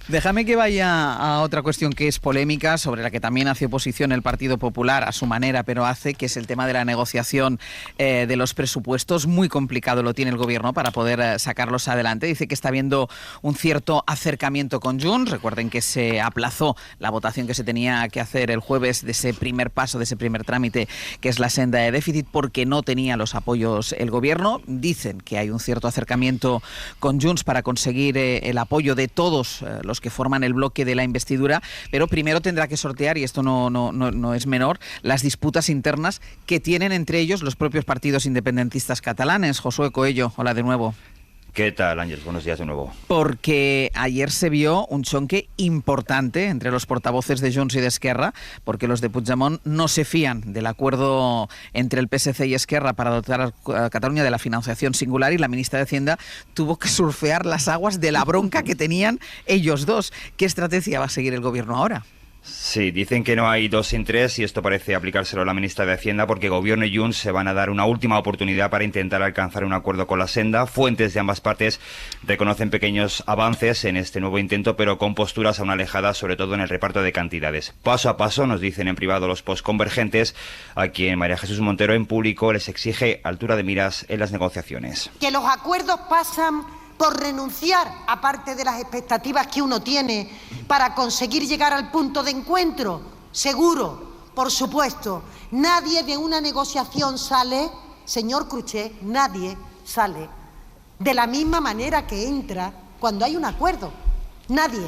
Déjame que vaya a otra cuestión que es polémica, sobre la que también hace oposición el Partido Popular a su manera, pero que es el tema de la negociación de los presupuestos. Muy complicado lo tiene el Gobierno para poder sacarlos adelante. Dice que está habiendo un cierto acercamiento con Junts. Recuerden que se aplazó la votación que se tenía que hacer el jueves de ese primer paso, de ese primer trámite, que es la senda de déficit, porque no tenía los apoyos el Gobierno. Dicen que hay un cierto acercamiento con Junts para conseguir el apoyo de todos los que forman el bloque de la investidura, pero primero tendrá que sortear, y esto no es menor, las disputas internas que tienen entre ellos los propios partidos independentistas catalanes. Josué Coello, hola de nuevo. ¿Qué tal, Ángel? Buenos días de nuevo. Porque ayer se vio un chonque importante entre los portavoces de Junts y de Esquerra, porque los de Puigdemont no se fían del acuerdo entre el PSC y Esquerra para dotar a Cataluña de la financiación singular, y la ministra de Hacienda tuvo que surfear las aguas de la bronca que tenían ellos dos. ¿Qué estrategia va a seguir el Gobierno ahora? Sí, dicen que no hay 2 sin 3 y esto parece aplicárselo a la ministra de Hacienda porque Gobierno y Junts se van a dar una última oportunidad para intentar alcanzar un acuerdo con la senda. Fuentes de ambas partes reconocen pequeños avances en este nuevo intento, pero con posturas aún alejadas, sobre todo en el reparto de cantidades. Paso a paso, nos dicen en privado los postconvergentes, a quien María Jesús Montero en público les exige altura de miras en las negociaciones. Que los acuerdos pasan por renunciar a parte de las expectativas que uno tiene para conseguir llegar al punto de encuentro. Seguro, por supuesto, nadie de una negociación sale, señor Cruchet, nadie sale de la misma manera que entra cuando hay un acuerdo. Nadie.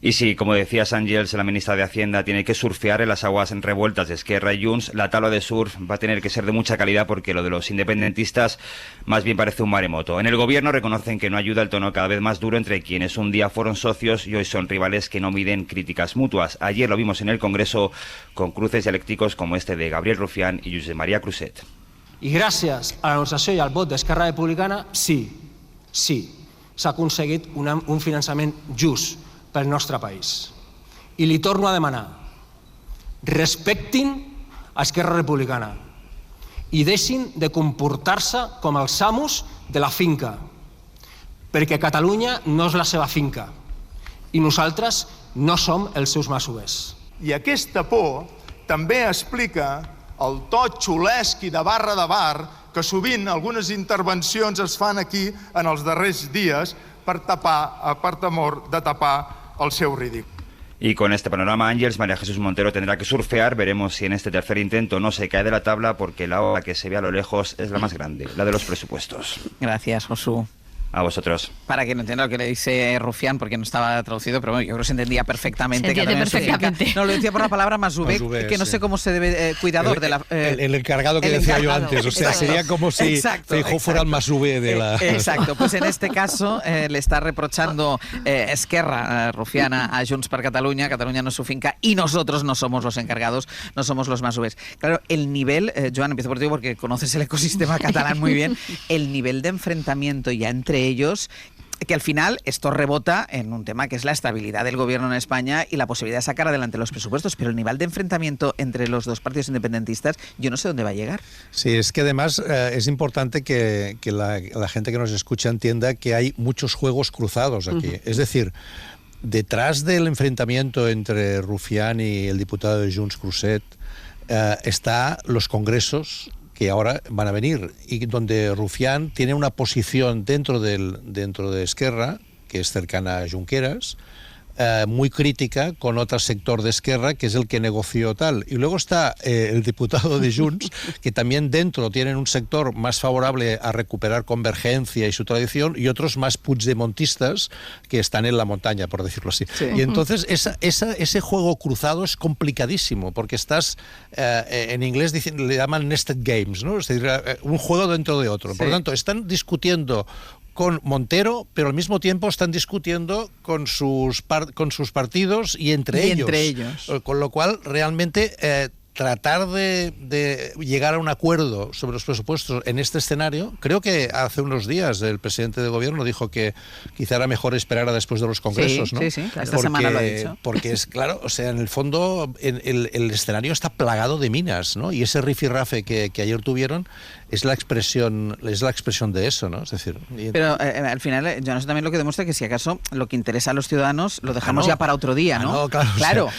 Y sí, como decías, Ángels, la ministra de Hacienda tiene que surfear en las aguas revueltas de Esquerra y Junts. La tabla de surf va a tener que ser de mucha calidad porque lo de los independentistas más bien parece un maremoto. En el Gobierno reconocen que no ayuda el tono cada vez más duro entre quienes un día fueron socios y hoy son rivales que no miden críticas mutuas. Ayer lo vimos en el Congreso con cruces dialècticos como este de Gabriel Rufián y Josep María Cruzet. I gràcies a la negociació i al vot d'Esquerra Republicana, sí, s'ha aconseguit un finançament just pel nostre país. I li torno a demanar, respectin a Esquerra Republicana i deixin de comportar-se com els amos de la finca, perquè Catalunya no és la seva finca i nosaltres no som els seus masovers. I aquesta por també explica el to xulesc i de barra de bar que sovint algunes intervencions es fan aquí en els darrers dies per temor de tapar el seu ridícul. Y con este panorama, Ángeles, María Jesús Montero tendrá que surfear. Veremos si en este tercer intento no se cae de la tabla, porque la ola que se ve a lo lejos es la más grande, la de los presupuestos. Gracias, Josu. A vosotros. Para que no entienda lo que le dice Rufián, porque no estaba traducido, pero bueno, yo creo que se entendía perfectamente. Se entiende perfectamente. No, lo decía por la palabra Masube, que no sé cómo se debe... cuidador de la... el encargado que decía yo antes, o sea, sería como si Feijóo fuera el Masube de la... Exacto, pues en este caso le está reprochando Esquerra, Rufián, a Junts per Catalunya. Cataluña no es su finca y nosotros no somos los encargados, no somos los Masubes. Claro, el nivel, Joan, empiezo por ti porque conoces el ecosistema catalán muy bien, el nivel de enfrentamiento ya entre ellos, que al final esto rebota en un tema que es la estabilidad del gobierno en España y la posibilidad de sacar adelante los presupuestos, pero el nivel de enfrentamiento entre los dos partidos independentistas, yo no sé dónde va a llegar. Sí, es que además es importante que la gente que nos escucha entienda que hay muchos juegos cruzados aquí. Es decir, detrás del enfrentamiento entre Rufián y el diputado de Junts, Cruzet, está los congresos que ahora van a venir y donde Rufián tiene una posición dentro de Esquerra, que es cercana a Junqueras, muy crítica con otro sector de Esquerra, que es el que negoció tal. Y luego está el diputado de Junts, que también dentro tienen un sector más favorable a recuperar Convergencia y su tradición, y otros más puigdemontistas que están en la montaña, por decirlo así. Sí. Y entonces ese juego cruzado es complicadísimo, porque estás, en inglés le llaman nested games, ¿no? Es decir, un juego dentro de otro. Sí. Por lo tanto, están discutiendo con Montero, pero al mismo tiempo están discutiendo con sus partidos y entre ellos. Con lo cual, realmente, tratar de llegar a un acuerdo sobre los presupuestos en este escenario, creo que hace unos días el presidente de gobierno dijo que quizá era mejor esperar a después de los congresos, ¿no? Sí, esta semana lo ha dicho. Porque es claro, o sea, en el fondo el escenario está plagado de minas, ¿no? Y ese rifirrafe que ayer tuvieron es la expresión de eso, ¿no? Es decir... Pero al final, yo no sé también lo que demuestra que si acaso lo que interesa a los ciudadanos lo dejamos ya para otro día, ¿no? Claro.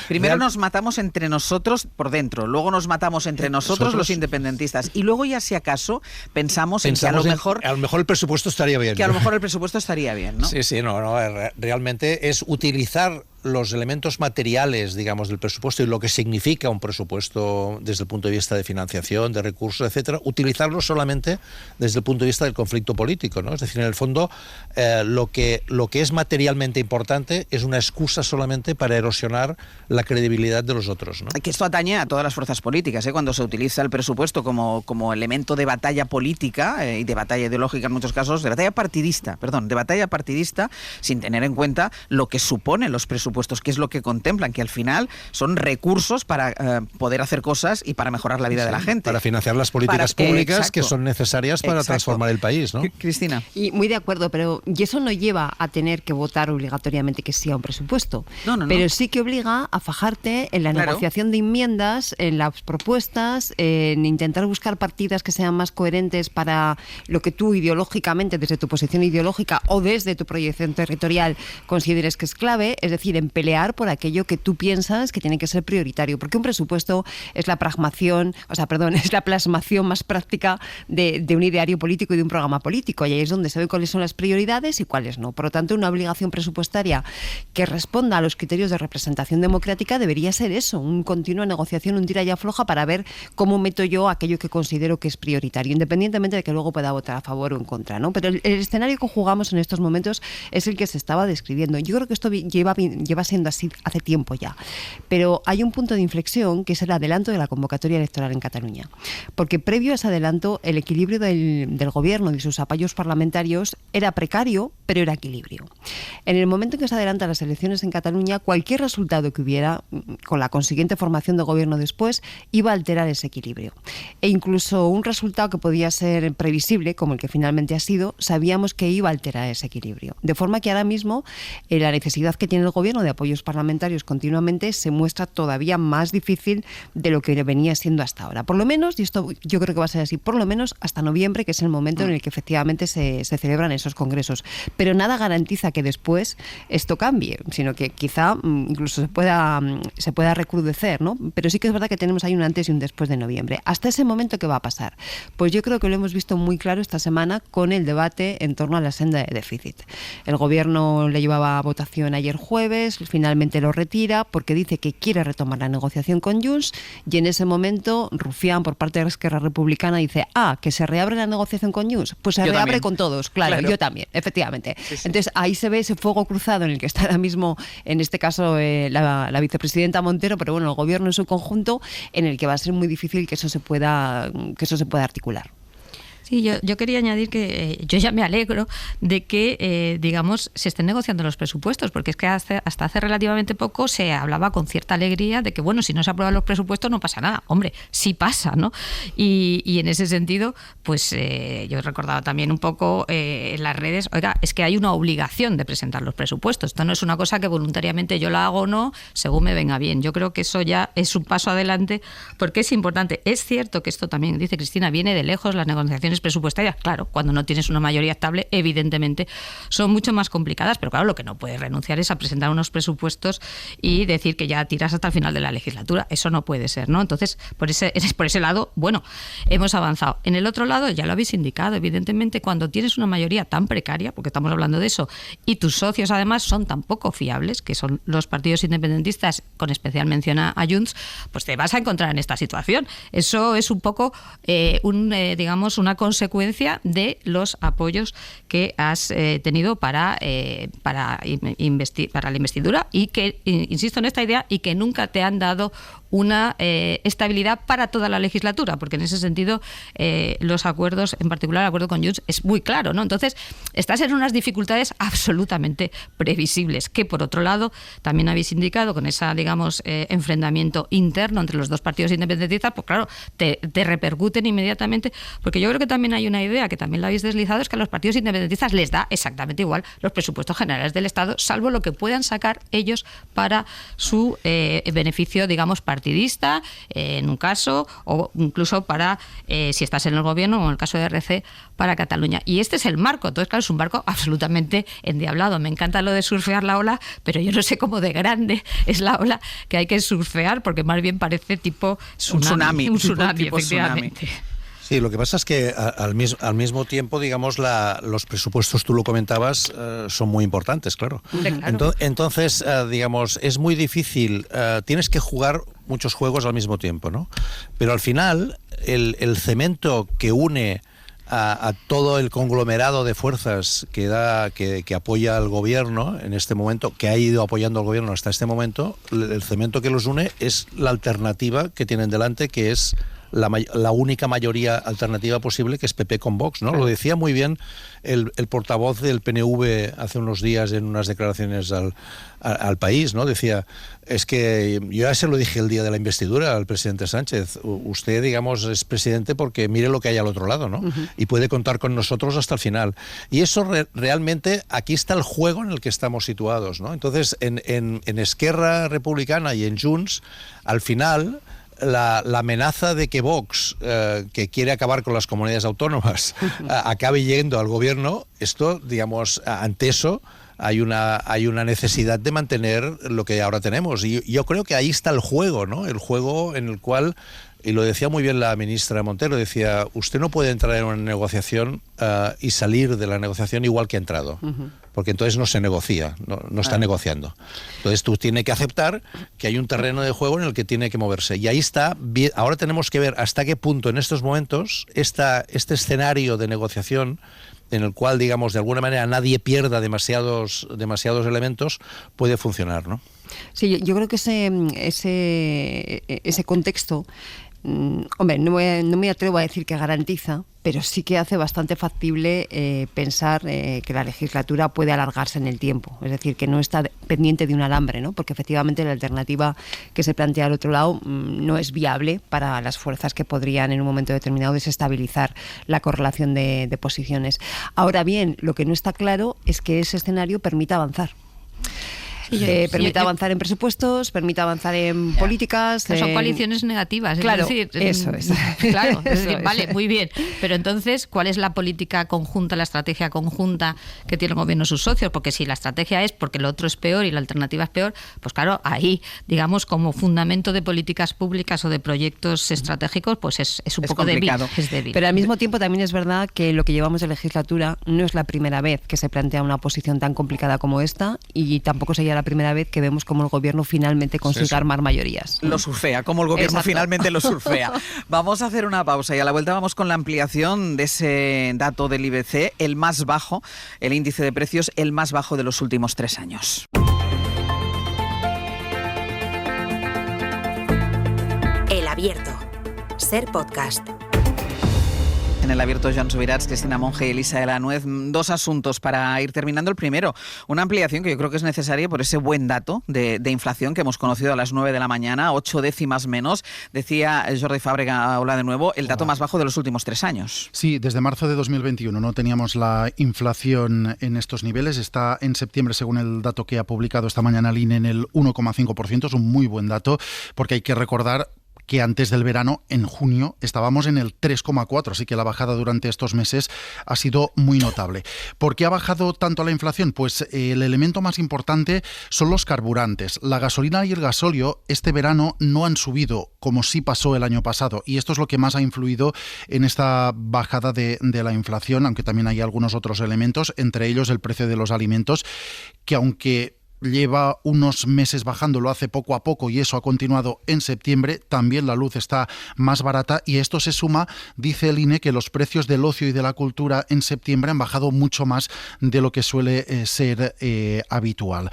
Primero nos matamos entre nosotros por dentro, luego nos matamos entre nosotros los independentistas y luego ya si acaso pensamos en que a lo mejor el presupuesto estaría bien. Que a lo mejor el presupuesto estaría bien, ¿no? Sí, realmente es utilizar los elementos materiales, digamos, del presupuesto y lo que significa un presupuesto desde el punto de vista de financiación, de recursos, etcétera, utilizarlo solamente desde el punto de vista del conflicto político, ¿no? Es decir, en el fondo, lo que es materialmente importante es una excusa solamente para erosionar la credibilidad de los otros, ¿no? Que esto atañe a todas las fuerzas políticas, ¿eh? Cuando se utiliza el presupuesto como elemento de batalla política y de batalla ideológica en muchos casos, de batalla partidista, sin tener en cuenta lo que suponen los presupuestos, que es lo que contemplan, que al final son recursos para poder hacer cosas y para mejorar la vida de la gente. Para financiar las políticas públicas que son necesarias para transformar el país, ¿no? Cristina. Y muy de acuerdo, pero y eso no lleva a tener que votar obligatoriamente que sí a un presupuesto. No. Pero sí que obliga a fajarte en la negociación de enmiendas, en las propuestas, en intentar buscar partidas que sean más coherentes para lo que tú ideológicamente, desde tu posición ideológica o desde tu proyección territorial, consideres que es clave, es decir, en pelear por aquello que tú piensas que tiene que ser prioritario, porque un presupuesto es la plasmación más práctica de un ideario político y de un programa político, y ahí es donde se ve cuáles son las prioridades y cuáles no. Por lo tanto, una obligación presupuestaria que responda a los criterios de representación democrática debería ser eso, un continua negociación, un tira y afloja para ver cómo meto yo aquello que considero que es prioritario, independientemente de que luego pueda votar a favor o en contra, ¿no? Pero el escenario que jugamos en estos momentos es el que se estaba describiendo. Yo creo que esto lleva siendo así hace tiempo ya, pero hay un punto de inflexión que es el adelanto de la convocatoria electoral en Cataluña, porque previo a ese adelanto el equilibrio del gobierno y sus apoyos parlamentarios era precario, pero era equilibrio. En el momento en que se adelantan las elecciones en Cataluña, cualquier resultado que hubiera, con la consiguiente formación de gobierno después, iba a alterar ese equilibrio. E incluso un resultado que podía ser previsible, como el que finalmente ha sido, sabíamos que iba a alterar ese equilibrio. De forma que ahora mismo la necesidad que tiene el gobierno de apoyos parlamentarios continuamente, se muestra todavía más difícil de lo que venía siendo hasta ahora. Por lo menos, y esto yo creo que va a ser así, por lo menos hasta noviembre, que es el momento en el que efectivamente se celebran esos congresos. Pero nada garantiza que después esto cambie, sino que quizá incluso se pueda recrudecer, ¿no? Pero sí que es verdad que tenemos ahí un antes y un después de noviembre. Hasta ese momento, ¿qué va a pasar? Pues yo creo que lo hemos visto muy claro esta semana con el debate en torno a la senda de déficit. El Gobierno le llevaba a votación ayer jueves, finalmente lo retira porque dice que quiere retomar la negociación con Junts, y en ese momento Rufián, por parte de Esquerra Republicana, dice, que se reabre la negociación con Junts, pues se reabre también. Con todos, claro, yo también, efectivamente. Sí. Entonces ahí se ve ese fuego cruzado en el que está ahora mismo, en este caso, la vicepresidenta Montero, pero bueno, el Gobierno en su conjunto, en el que va a ser muy difícil que eso se pueda articular. Sí, yo quería añadir que yo ya me alegro de que, digamos, se estén negociando los presupuestos, porque es que hasta hace relativamente poco se hablaba con cierta alegría de que, bueno, si no se aprueban los presupuestos no pasa nada. Hombre, sí pasa, ¿no? Y en ese sentido, pues yo he recordado también un poco en las redes, oiga, es que hay una obligación de presentar los presupuestos. Esto no es una cosa que voluntariamente yo la hago o no, según me venga bien. Yo creo que eso ya es un paso adelante, porque es importante. Es cierto que esto también, dice Cristina, viene de lejos, las negociaciones presupuestarias, claro, cuando no tienes una mayoría estable, evidentemente son mucho más complicadas, pero claro, lo que no puedes renunciar es a presentar unos presupuestos y decir que ya tiras hasta el final de la legislatura. Eso no puede ser, ¿no? Entonces, por ese lado, bueno, hemos avanzado. En el otro lado, ya lo habéis indicado, evidentemente, cuando tienes una mayoría tan precaria, porque estamos hablando de eso, y tus socios además son tan poco fiables, que son los partidos independentistas, con especial mención a Junts, pues te vas a encontrar en esta situación. Eso es un poco digamos, una consecuencia de los apoyos que has tenido para la investidura, y que, insisto en esta idea, y que nunca te han dado una estabilidad para toda la legislatura, porque en ese sentido los acuerdos, en particular el acuerdo con Junts, es muy claro, ¿no? Entonces estás en unas dificultades absolutamente previsibles, que por otro lado también habéis indicado con ese, digamos, enfrentamiento interno entre los dos partidos independentistas, pues claro, te repercuten inmediatamente, porque yo creo que también hay una idea que también la habéis deslizado, es que a los partidos independentistas les da exactamente igual los presupuestos generales del Estado, salvo lo que puedan sacar ellos para su beneficio, digamos, partidista, en un caso, o incluso para, si estás en el Gobierno, o en el caso de RC, para Cataluña. Y este es el marco. Entonces, claro, es un marco absolutamente endiablado. Me encanta lo de surfear la ola, pero yo no sé cómo de grande es la ola que hay que surfear, porque más bien parece tipo tsunami. Un tsunami, efectivamente. Sí, lo que pasa es que al mismo tiempo, digamos, los presupuestos, tú lo comentabas, son muy importantes, claro. Claro. Entonces, digamos, es muy difícil, tienes que jugar muchos juegos al mismo tiempo, ¿no? Pero al final, el cemento que une a todo el conglomerado de fuerzas que apoya al Gobierno en este momento, que ha ido apoyando al Gobierno hasta este momento, el cemento que los une es la alternativa que tienen delante, que es la única mayoría alternativa posible, que es PP con Vox, ¿no? Lo decía muy bien el portavoz del PNV hace unos días en unas declaraciones al País, ¿no? Decía, es que yo ya se lo dije el día de la investidura al presidente Sánchez, usted, digamos, es presidente porque mire lo que hay al otro lado, ¿no? Y puede contar con nosotros hasta el final. Y eso realmente, aquí está el juego en el que estamos situados, ¿no? Entonces, en Esquerra Republicana y en Junts, al final, la amenaza de que Vox, que quiere acabar con las comunidades autónomas, acabe yendo al Gobierno, esto, digamos, ante eso hay una necesidad de mantener lo que ahora tenemos. Y yo creo que ahí está el juego, ¿no? El juego en el cual, y lo decía muy bien la ministra Montero, decía, usted no puede entrar en una negociación y salir de la negociación igual que ha entrado. Porque entonces no se negocia, no está negociando. Entonces tú tienes que aceptar que hay un terreno de juego en el que tiene que moverse. Y ahí está, ahora tenemos que ver hasta qué punto en estos momentos este escenario de negociación, en el cual, digamos, de alguna manera nadie pierda demasiados elementos, puede funcionar, ¿no? Sí, yo creo que ese contexto, hombre, no me atrevo a decir que garantiza, pero sí que hace bastante factible pensar que la legislatura puede alargarse en el tiempo, es decir, que no está pendiente de un alambre, ¿no? Porque efectivamente la alternativa que se plantea al otro lado no es viable para las fuerzas que podrían en un momento determinado desestabilizar la correlación de posiciones. Ahora bien, lo que no está claro es que ese escenario permita avanzar. permite avanzar en presupuestos, permite avanzar en políticas. Son coaliciones negativas. Claro, es decir, eso es. Claro, es Eso decir, es. vale, muy bien. Pero entonces, ¿cuál es la política conjunta, la estrategia conjunta que tiene el gobierno y sus socios? Porque si la estrategia es porque lo otro es peor y la alternativa es peor, pues claro, ahí, digamos, como fundamento de políticas públicas o de proyectos estratégicos, pues es un poco complicado. débil. Es débil. Pero al mismo tiempo también es verdad que lo que llevamos de legislatura no es la primera vez que se plantea una posición tan complicada como esta, y tampoco sería la primera vez que vemos cómo el gobierno finalmente consigue armar mayorías. Lo surfea, como el gobierno Exacto. finalmente lo surfea. Vamos a hacer una pausa y a la vuelta vamos con la ampliación de ese dato del IBC, el más bajo, el índice de precios, el más bajo de los últimos 3 años. El Abierto. Ser podcast. En el Abierto, Joan Subirats, Cristina Monge y Elisa de la Nuez. 2 asuntos para ir terminando. El primero, una ampliación que yo creo que es necesaria por ese buen dato de inflación que hemos conocido a las 9 de la mañana, 8 décimas menos. Decía Jordi Fàbrega, hola de nuevo, el dato más bajo de los últimos 3 años. Sí, desde marzo de 2021 no teníamos la inflación en estos niveles. Está en septiembre, según el dato que ha publicado esta mañana el INE, en el 1,5%. Es un muy buen dato, porque hay que recordar que antes del verano, en junio, estábamos en el 3,4, así que la bajada durante estos meses ha sido muy notable. ¿Por qué ha bajado tanto la inflación? Pues el elemento más importante son los carburantes. La gasolina y el gasóleo este verano no han subido como sí pasó el año pasado, y esto es lo que más ha influido en esta bajada de la inflación, aunque también hay algunos otros elementos, entre ellos el precio de los alimentos, que aunque lleva unos meses bajando, lo hace poco a poco y eso ha continuado en septiembre. También la luz está más barata y esto se suma, dice el INE, que los precios del ocio y de la cultura en septiembre han bajado mucho más de lo que suele ser habitual.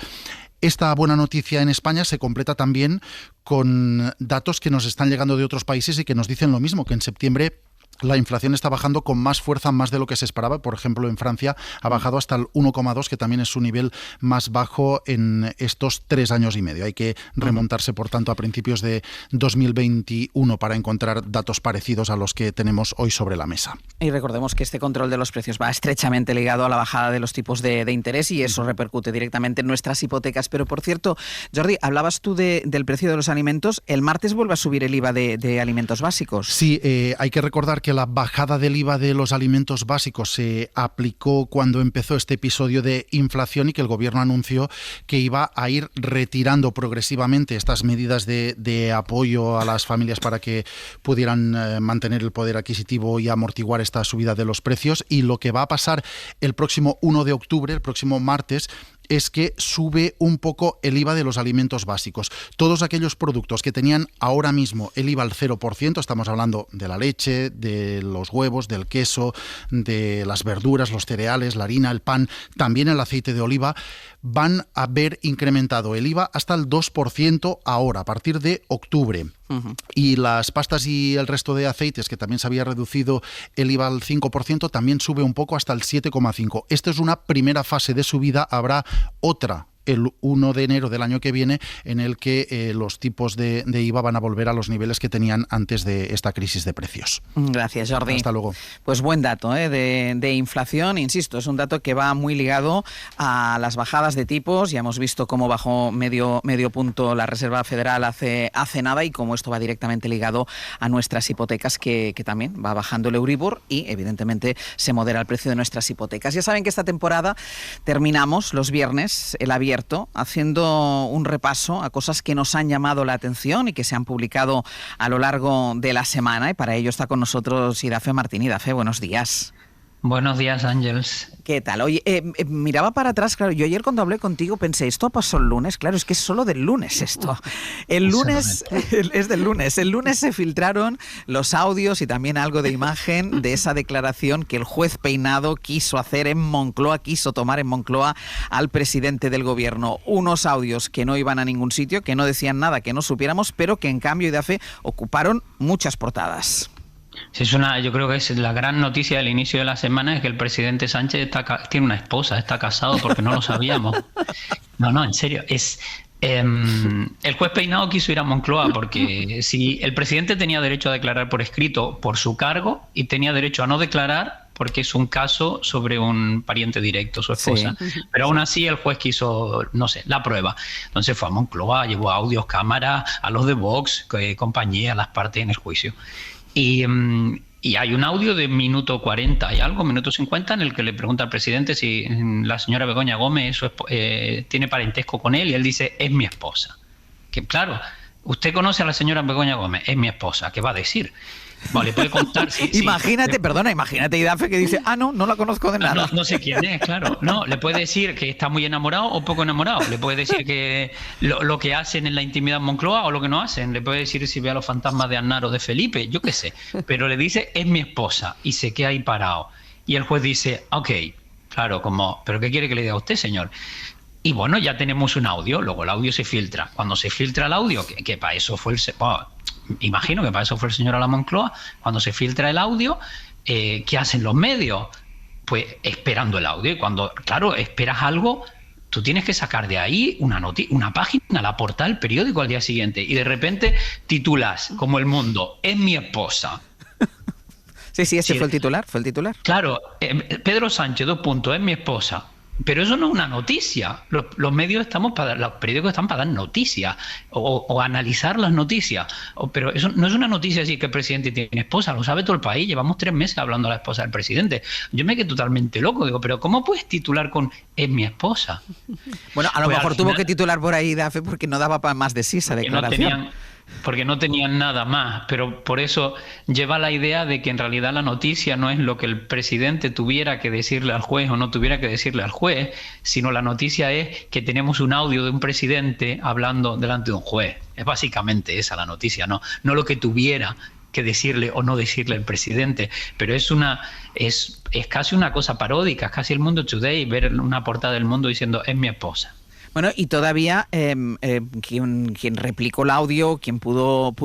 Esta buena noticia en España se completa también con datos que nos están llegando de otros países y que nos dicen lo mismo, que en septiembre la inflación está bajando con más fuerza, más de lo que se esperaba. Por ejemplo, en Francia ha bajado hasta el 1,2, que también es su nivel más bajo en estos 3 años y medio. Hay que remontarse, por tanto, a principios de 2021 para encontrar datos parecidos a los que tenemos hoy sobre la mesa. Y recordemos que este control de los precios va estrechamente ligado a la bajada de los tipos de interés y eso repercute directamente en nuestras hipotecas. Pero, por cierto, Jordi, hablabas tú del precio de los alimentos. El martes vuelve a subir el IVA de alimentos básicos. Sí, hay que recordar que la bajada del IVA de los alimentos básicos se aplicó cuando empezó este episodio de inflación y que el gobierno anunció que iba a ir retirando progresivamente estas medidas de apoyo a las familias para que pudieran mantener el poder adquisitivo y amortiguar esta subida de los precios. Y lo que va a pasar el próximo 1 de octubre, el próximo martes, es que sube un poco el IVA de los alimentos básicos. Todos aquellos productos que tenían ahora mismo el IVA al 0%, estamos hablando de la leche, de los huevos, del queso, de las verduras, los cereales, la harina, el pan, también el aceite de oliva, van a ver incrementado el IVA hasta el 2% ahora, a partir de octubre. Y las pastas y el resto de aceites, que también se había reducido el IVA al 5%, también sube un poco hasta el 7,5%. Esta es una primera fase de subida, habrá otra el 1 de enero del año que viene, en el que los tipos de IVA van a volver a los niveles que tenían antes de esta crisis de precios. Gracias, Jordi. Hasta luego. Pues buen dato de inflación, insisto, es un dato que va muy ligado a las bajadas de tipos. Ya hemos visto cómo bajó medio punto la Reserva Federal hace nada y cómo esto va directamente ligado a nuestras hipotecas, que también va bajando el Euribor y evidentemente se modera el precio de nuestras hipotecas. Ya saben que esta temporada terminamos los viernes, el Abierto, haciendo un repaso a cosas que nos han llamado la atención y que se han publicado a lo largo de la semana, y para ello está con nosotros Idafe Martín. Idafe, buenos días. Buenos días, Ángeles. ¿Qué tal? Oye, miraba para atrás, claro, yo ayer cuando hablé contigo pensé, esto pasó el lunes, claro, es que es solo del lunes esto. El lunes, es del lunes, el lunes se filtraron los audios y también algo de imagen de esa declaración que el juez Peinado quiso hacer en Moncloa, quiso tomar en Moncloa al presidente del gobierno. Unos audios que no iban a ningún sitio, que no decían nada que no supiéramos, pero que en cambio, Idafe, ocuparon muchas portadas. Sí, yo creo que es la gran noticia del inicio de la semana, es que el presidente Sánchez tiene una esposa, está casado, porque no lo sabíamos. No, en serio. El juez Peinado quiso ir a Moncloa porque si el presidente tenía derecho a declarar por escrito por su cargo y tenía derecho a no declarar porque es un caso sobre un pariente directo, su esposa. Sí. Pero aún así el juez quiso, no sé, la prueba. Entonces fue a Moncloa, llevó audios, cámaras, a los de Vox, compañía, a las partes en el juicio. Y hay un audio de minuto 40 y algo, minuto 50, en el que le pregunta al presidente si la señora Begoña Gómez tiene parentesco con él, y él dice, es mi esposa. Que claro, usted conoce a la señora Begoña Gómez, es mi esposa, ¿qué va a decir? Bueno, le puede contar. Imagínate, imagínate Idafe que dice, no la conozco de nada. No sé quién es, claro. No, le puede decir que está muy enamorado o poco enamorado. Le puede decir que lo que hacen en la intimidad en Moncloa o lo que no hacen. Le puede decir si ve a los fantasmas de Aznar o de Felipe, yo qué sé. Pero le dice, es mi esposa, y se queda ahí parado. Y el juez dice, ok, claro, ¿pero qué quiere que le diga a usted, señor? Y bueno, ya tenemos un audio, luego el audio se filtra. Cuando se filtra el audio, que para eso fue imagino que para eso fue el señor a la Moncloa, cuando se filtra el audio, ¿qué hacen los medios? Pues esperando el audio. Y cuando, claro, esperas algo, tú tienes que sacar de ahí una página, la portada del periódico al día siguiente, y de repente titulas, como El Mundo, es mi esposa. Sí, fue el titular, Claro, Pedro Sánchez, es mi esposa. Pero eso no es una noticia. Los medios los periódicos están para dar noticias o analizar las noticias. Pero eso no es una noticia así que el presidente tiene esposa, lo sabe todo el país. Llevamos 3 meses hablando de la esposa del presidente. Yo me quedé totalmente loco. Digo, pero ¿cómo puedes titular con es mi esposa? Bueno, a lo mejor tuvo que titular por ahí, Dafe, porque no daba para más de sí esa declaración. Porque no tenían nada más, pero por eso lleva la idea de que en realidad la noticia no es lo que el presidente tuviera que decirle al juez o no tuviera que decirle al juez, sino la noticia es que tenemos un audio de un presidente hablando delante de un juez. Es básicamente esa la noticia, no lo que tuviera que decirle o no decirle el presidente, pero es casi una cosa paródica, es casi el Mundo Today, ver una portada del Mundo diciendo es mi esposa. Bueno, y todavía quien replicó el audio, quien pudo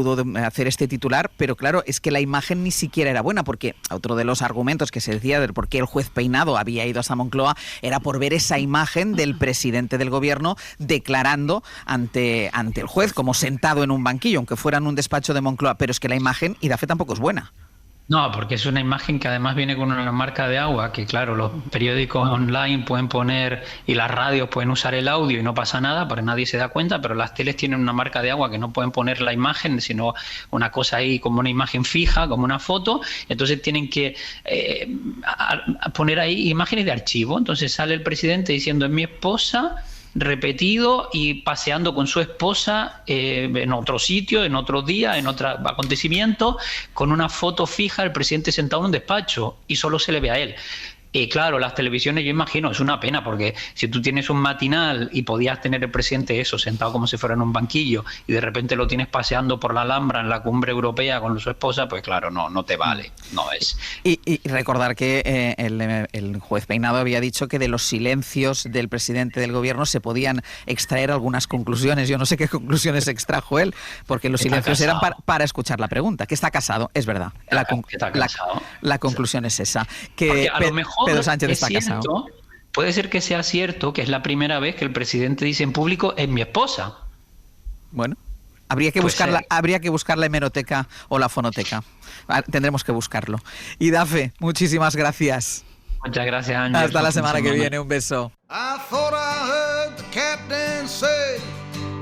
hacer este titular, pero claro, es que la imagen ni siquiera era buena, porque otro de los argumentos que se decía del por qué el juez Peinado había ido hasta Moncloa era por ver esa imagen del presidente del gobierno declarando ante el juez, como sentado en un banquillo, aunque fuera en un despacho de Moncloa, pero es que la imagen, Idafe, tampoco es buena. No, porque es una imagen que además viene con una marca de agua, que claro, los periódicos online pueden poner y las radios pueden usar el audio y no pasa nada, porque nadie se da cuenta, pero las teles tienen una marca de agua que no pueden poner la imagen, sino una cosa ahí como una imagen fija, como una foto, entonces tienen que poner ahí imágenes de archivo. Entonces sale el presidente diciendo, es mi esposa, repetido, y paseando con su esposa en otro sitio, en otro día, en otro acontecimiento, con una foto fija del presidente sentado en un despacho y solo se le ve a él. Y claro, las televisiones, yo imagino, es una pena, porque si tú tienes un matinal y podías tener el presidente sentado como si fuera en un banquillo, y de repente lo tienes paseando por la Alhambra en la cumbre europea con su esposa, pues claro, no te vale, no es. Y recordar que el juez Peinado había dicho que de los silencios del presidente del gobierno se podían extraer algunas conclusiones. Yo no sé qué conclusiones extrajo él, porque los silencios eran para escuchar la pregunta. Que está casado, es verdad. La conclusión es esa. Que a lo mejor Pedro Sánchez está casado. Puede ser que sea cierto que es la primera vez que el presidente dice en público, es mi esposa. Bueno, habría que buscar la hemeroteca o la fonoteca. Tendremos que buscarlo. Idafe, muchísimas gracias. Muchas gracias, Ángel. Hasta la semana que viene, un beso. I thought I heard the captain say,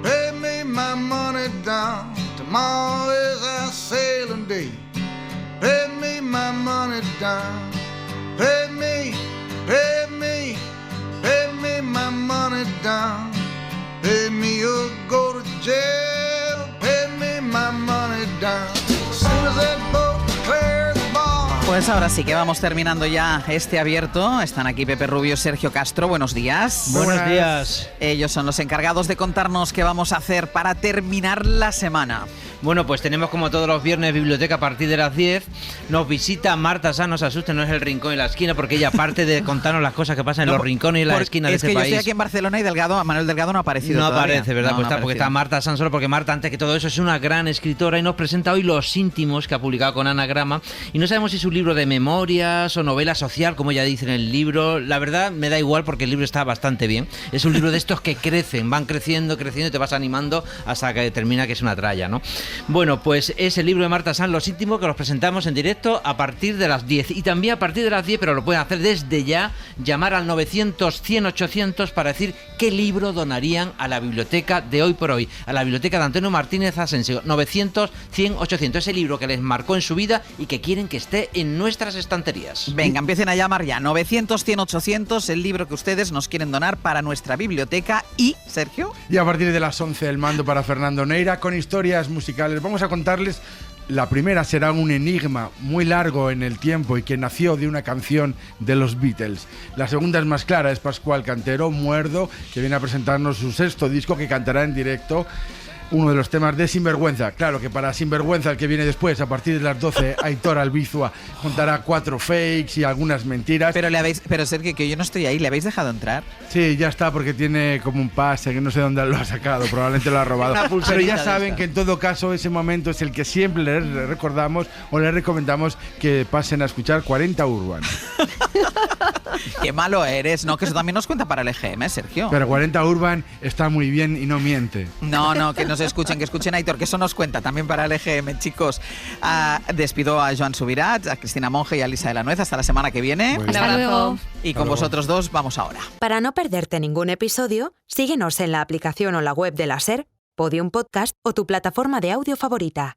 pay me my money down. Tomorrow is our sailing day. Pay me my money down. Pay me, pay me, pay me my money down. Pay me or go to jail. Pay me my money down. As soon as that boat clears the bar. Pues ahora sí que vamos terminando ya este abierto. Están aquí Pepe Rubio, Sergio Castro. Buenos días. Buenos días. Ellos son los encargados de contarnos qué vamos a hacer para terminar la semana. Bueno, pues tenemos como todos los viernes biblioteca a partir de las 10. Nos visita Marta Sanz, no se asusten, no es el rincón y la esquina, porque ella, aparte de contarnos las cosas que pasan en los rincones y las esquinas de este país... Es que yo estoy aquí en Barcelona y Manuel Delgado no ha aparecido todavía. No aparece, ¿verdad? Porque está Marta Sanz solo, porque Marta, antes que todo eso, es una gran escritora y nos presenta hoy Los íntimos, que ha publicado con Anagrama. Y no sabemos si es un libro de memorias o novela social, como ella dice en el libro. La verdad, me da igual, porque el libro está bastante bien. Es un libro de estos que crecen, van creciendo y te vas animando hasta que termina que es una tralla, ¿no? Bueno, pues es el libro de Marta Sanz, Los íntimos, que los presentamos en directo a partir de las 10. Y también a partir de las 10, pero lo pueden hacer desde ya, llamar al 900-100-800 para decir qué libro donarían a la biblioteca de Hoy por Hoy, a la biblioteca de Antonio Martínez Asensio. 900-100-800, ese libro que les marcó en su vida y que quieren que esté en nuestras estanterías. Venga, empiecen a llamar ya. 900-100-800, el libro que ustedes nos quieren donar para nuestra biblioteca. Y, Sergio. Y a partir de las 11, el mando para Fernando Neira con historias musicales. Vamos a contarles. La primera será un enigma muy largo en el tiempo y que nació de una canción de los Beatles. La segunda es más clara, es Pascual Cantero, Muerdo, que viene a presentarnos su 6º disco que cantará en directo uno de los temas de Sinvergüenza. Claro que para Sinvergüenza, el que viene después, a partir de las 12, Aitor Albizua contará 4 fakes y algunas mentiras. Pero Sergio, que yo no estoy ahí, ¿le habéis dejado entrar? Sí, ya está, porque tiene como un pase que no sé dónde lo ha sacado, probablemente lo ha robado. Pero ya saben que en todo caso ese momento es el que siempre les recordamos o les recomendamos que pasen a escuchar 40 Urban. Qué malo eres, ¿no? Que eso también nos cuenta para el EGM, Sergio. Pero 40 Urban está muy bien y no miente. No, que nos escuchen a Aitor, que eso nos cuenta también para el EGM, chicos. Despido a Joan Subirats, a Cristina Monge y a Lisa de la Nuez. Hasta la semana que viene. Hasta luego. Y con vosotros dos vamos ahora. Para no perderte ningún episodio, síguenos en la aplicación o la web de la SER, Podium Podcast o tu plataforma de audio favorita.